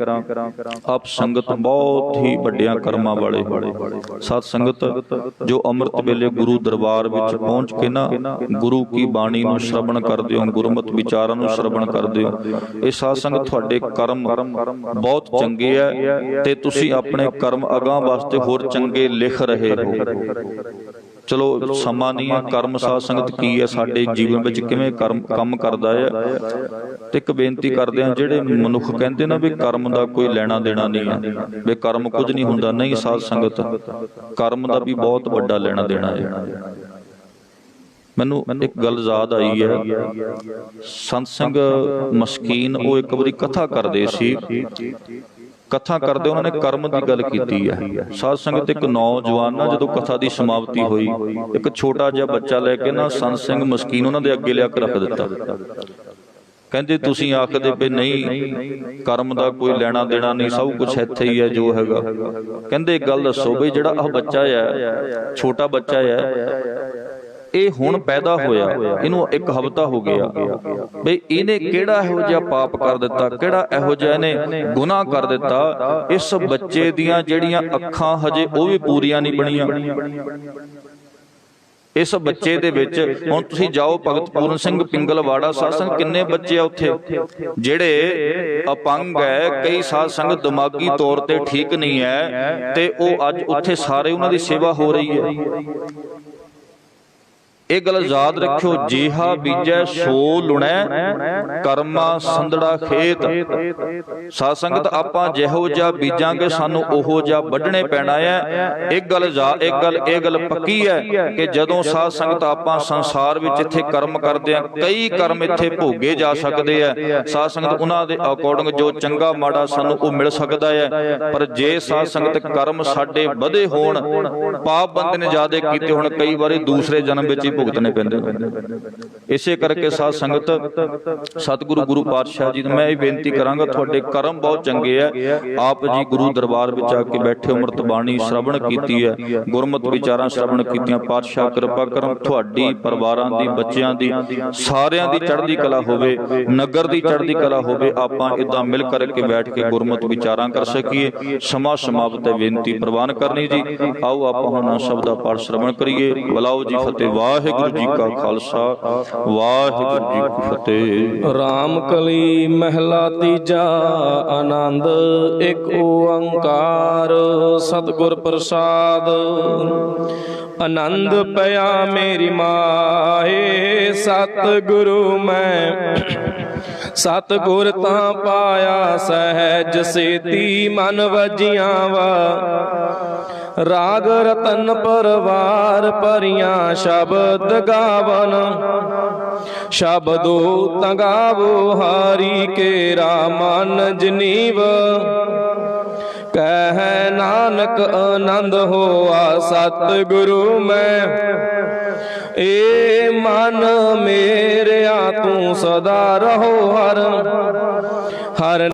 ਆਪ ਸੰਗਤ ਬਹੁਤ ਹੀ ਵੱਡਿਆਂ ਕਰਮਾਂ ਵਾਲੇ ਸਾਧ ਸੰਗਤ ਜੋ ਅੰਮ੍ਰਿਤ ਵੇਲੇ ਗੁਰੂ ਦਰਬਾਰ ਵਿੱਚ ਪਹੁੰਚ ਕੇ ਨਾ ਗੁਰੂ ਕੀ ਬਾਣੀ ਨੂੰ ਸ਼ਰਵਣ ਕਰਦੇ ਹੋ, ਗੁਰਮਤਿ ਵਿਚਾਰਾਂ ਨੂੰ ਸ਼ਰਵਣ ਕਰਦੇ ਹੋ। ਇਹ ਸਾਧ ਸੰਗਤ ਤੁਹਾਡੇ ਕਰਮ ਬਹੁਤ ਚੰਗੇ ਹੈ ਤੇ ਤੁਸੀਂ ਆਪਣੇ ਕਰਮ ਅਗਾਂਹ ਵਾਸਤੇ ਹੋਰ ਚੰਗੇ ਲਿਖ ਰਹੇ ਹੋ। ਚਲੋ ਸਮਾਂ ਨਹੀਂ ਹੈ, ਕਰਮ ਸਾਧ ਸੰਗਤ ਕੀ ਹੈ, ਸਾਡੇ ਜੀਵਨ ਵਿੱਚ ਕਿਵੇਂ ਕੰਮ ਕਰਦਾ ਹੈ। ਤੇ ਇੱਕ ਬੇਨਤੀ ਕਰਦੇ ਹਾਂ, ਜਿਹੜੇ ਮਨੁੱਖ ਕਹਿੰਦੇ ਨਾ ਵੀ ਕਰਮ ਦਾ ਕੋਈ ਲੈਣਾ ਦੇਣਾ ਨਹੀਂ ਹੈ, ਵੀ ਕਰਮ ਕੁਝ ਨਹੀਂ ਹੁੰਦਾ, ਨਹੀਂ ਸਾਧ ਸੰਗਤ, ਕਰਮ ਦਾ ਵੀ ਬਹੁਤ ਵੱਡਾ ਲੈਣਾ ਦੇਣਾ ਹੈ। ਮੈਨੂੰ ਇੱਕ ਗੱਲ ਯਾਦ ਆਈ ਹੈ, ਸੰਤ ਸਿੰਘ ਮਸਕੀਨ ਉਹ ਇੱਕ ਵਾਰੀ ਕਥਾ ਕਰਦੇ ਸੀ, ਕਥਾ ਕਰਦੇ ਉਹਨਾਂ ਨੇ ਕਰਮ ਦੀ ਗੱਲ ਕੀਤੀ ਹੈ। ਸਾਧ ਸੰਗਤ ਇੱਕ ਨੌਜਵਾਨ ਨਾ ਜਦੋਂ ਕਥਾ ਦੀ ਸਮਾਪਤੀ ਹੋਈ, ਇੱਕ ਛੋਟਾ ਜਿਹਾ ਬੱਚਾ ਲੈ ਕੇ ਨਾ ਸੰਤ ਸਿੰਘ ਮਸਕੀਨ ਉਹਨਾਂ ਦੇ ਅੱਗੇ ਲਿਆ ਕੇ ਰੱਖ ਦਿੱਤਾ। ਕਹਿੰਦੇ ਤੁਸੀਂ ਆਖਦੇ ਪਏ ਨਹੀਂ ਕਰਮ ਦਾ ਕੋਈ ਲੈਣਾ ਦੇਣਾ ਨਹੀਂ, ਸਭ ਕੁਛ ਇੱਥੇ ਹੀ ਹੈ ਜੋ ਹੈਗਾ। ਕਹਿੰਦੇ ਇੱਕ ਗੱਲ ਦੱਸੋ ਬਈ, ਜਿਹੜਾ ਆਹ ਬੱਚਾ ਹੈ, ਛੋਟਾ ਬੱਚਾ ਹੈ, ਇਹ ਹੁਣ ਪੈਦਾ ਹੋਇਆ, ਇਹਨੂੰ ਇੱਕ ਹਫ਼ਤਾ ਹੋ ਗਿਆ, ਬਈ ਇਹਨੇ ਕਿਹੜਾ ਇਹੋ ਜਿਹਾ ਪਾਪ ਕਰ ਦਿੱਤਾ, ਕਿਹੜਾ ਇਹੋ ਜਿਹਾ ਇਹਨੇ ਗੁਨਾਹ ਕਰ ਦਿੱਤਾ, ਇਸ ਬੱਚੇ ਦੀਆਂ ਜਿਹੜੀਆਂ ਅੱਖਾਂ ਹਜੇ ਉਹ ਵੀ ਪੂਰੀਆਂ ਨਹੀਂ ਬਣੀਆਂ। ਇਸ ਬੱਚੇ ਦੇ ਵਿੱਚ ਹੁਣ ਤੁਸੀਂ ਜਾਓ ਭਗਤ ਪੂਰਨ ਸਿੰਘ ਪਿੰਗਲਵਾੜਾ ਸਾਧ ਸੰਗਤ, ਕਿੰਨੇ ਬੱਚੇ ਆ ਉੱਥੇ ਜਿਹੜੇ ਅਪੰਗ ਹੈ, ਕਈ ਸਾਧ ਸੰਗਤ ਦਿਮਾਗੀ ਤੌਰ ਤੇ ਠੀਕ ਨਹੀਂ ਹੈ, ਤੇ ਉਹ ਅੱਜ ਉੱਥੇ ਸਾਰੇ ਉਹਨਾਂ ਦੀ ਸੇਵਾ ਹੋ ਰਹੀ ਹੈ। ਇਹ ਗੱਲ ਯਾਦ ਰੱਖਿਓ, ਜੇਹਾ ਬੀਜੈ ਸੋ ਲੁਣੈ, ਕਰਮਾ ਸੰਧੜਾ ਖੇਤ। ਸਾਧ ਸੰਗਤ ਆਪਾਂ ਜਿਹੋ ਜਿਹਾ ਬੀਜਾਂਗੇ ਸਾਨੂੰ ਉਹੋ ਜਿਹਾ ਵੱਢਣੇ ਪੈਣਾ ਹੈ। ਇਹ ਗੱਲ ਪੱਕੀ ਹੈ ਕਿ ਜਦੋਂ ਸਾਧ ਸੰਗਤ ਆਪਾਂ ਸੰਸਾਰ ਵਿੱਚ ਇੱਥੇ ਕਰਮ ਕਰਦੇ ਆ, ਕਈ ਕਰਮ ਇੱਥੇ ਭੋਗੇ ਜਾ ਸਕਦੇ ਆ ਸਾਧ ਸੰਗਤ, ਉਹਨਾਂ ਦੇ ਅਕੋਰਡਿੰਗ ਜੋ ਚੰਗਾ ਮਾੜਾ ਸਾਨੂੰ ਉਹ ਮਿਲ ਸਕਦਾ ਹੈ। ਪਰ ਜੇ ਸਾਧ ਸੰਗਤ ਕਰਮ ਸਾਡੇ ਵਧੇ ਹੋਣ, ਪਾਪ ਬੰਦੇ ਨੇ ਜ਼ਿਆਦਾ ਕੀਤੇ ਹੋਣ, ਕਈ ਵਾਰੀ ਦੂਸਰੇ ਜਨਮ ਵਿੱਚ ਭੁਗਤਣੇ ਪੈਂਦੇ। ਇਸੇ ਕਰਕੇ ਸਾਧ ਸੰਗਤ ਸਤਿਗੁਰੂ ਗੁਰੂ ਪਾਤਸ਼ਾਹ ਜੀ ਨੂੰ ਮੈਂ ਇਹ ਬੇਨਤੀ ਕਰਾਂਗਾ, ਤੁਹਾਡੇ ਕਰਮ ਬਹੁਤ ਚੰਗੇ ਆ। ਆਪ ਜੀ ਗੁਰੂ ਦਰਬਾਰ ਵਿੱਚ ਆ ਕੇ ਬੈਠੇ, ਅੰਮ੍ਰਿਤ ਬਾਣੀ ਸ਼ਰਵਣ ਕੀਤੀ ਹੈ, ਗੁਰਮਤਿ ਵਿਚਾਰਾਂ ਸ਼ਰਵਣ ਕੀਤੀਆਂ। ਪਾਤਸ਼ਾਹ ਕਿਰਪਾ ਕਰਨ, ਤੁਹਾਡੀ ਪਰਿਵਾਰਾਂ ਦੀ, ਬੱਚਿਆਂ ਦੀ, ਸਾਰਿਆਂ ਦੀ ਚੜ੍ਹਦੀ ਕਲਾ ਹੋਵੇ, ਨਗਰ ਦੀ ਚੜ੍ਹਦੀ ਕਲਾ ਹੋਵੇ। ਆਪਾਂ ਇਦਾਂ ਮਿਲ ਕਰਕੇ ਬੈਠ ਕੇ ਗੁਰਮਤਿ ਵਿਚਾਰਾਂ ਕਰ ਸਕੀਏ। ਸਮਾਂ ਸਮਾਪਤ ਹੈ, ਬੇਨਤੀ ਪ੍ਰਵਾਨ ਕਰਨੀ ਜੀ। ਆਓ ਆਪਾਂ ਹੁਣ ਸ਼ਬਦ ਦਾ ਪਾਠ ਸ਼ਰਵਣ ਕਰੀਏ। ਬੁਲਾਓ ਜੀ ਫਤਿਹ। ਵਾਹਿਗੁਰੂ ਜੀ ਕਾ ਖਾਲਸਾ, ਵਾਹਿਗੁਰੂ ਜੀ ਕੀ ਫਤਿਹ। ਰਾਮ ਕਲੀ ਮਹਿਲਾ ਤੀਜਾ, ਆਨੰਦ ਇੱਕ ਓੰਕਾਰ, ਸਤਿਗੁਰ ਪ੍ਰਸਾਦ। ਆਨੰਦ ਪਿਆ ਮੇਰੀ ਮਾਏ, ਸਤਿਗੁਰੂ ਮੈਂ ਸਤਿਗੁਰ ਤਾਂ ਪਾਇਆ, ਸਹਿਜ ਸੇਤੀ ਮਨ ਵਜੀਆਂ ਵਾ। ਰਾਗ ਰਤਨ ਪਰਵਾਰ ਭਰੀਆਂ, ਸ਼ਬਦ ਗਾਵਨ ਸ਼ਬਦੋ ਤੰਗਾਵੋ, ਹਾਰੀ ਕੇਰਾ ਮਨ ਜਨੀਵ। ਕਹਿ ਨਾਨਕ ਆਨੰਦ ਹੋਆ ਸਤਿਗੁਰੂ ਮੈਂ, ਏ ਮਨ ਮੇਰਿਆ ਤੂੰ ਸਦਾ ਰਹੋ ਹਰ। ਹਰ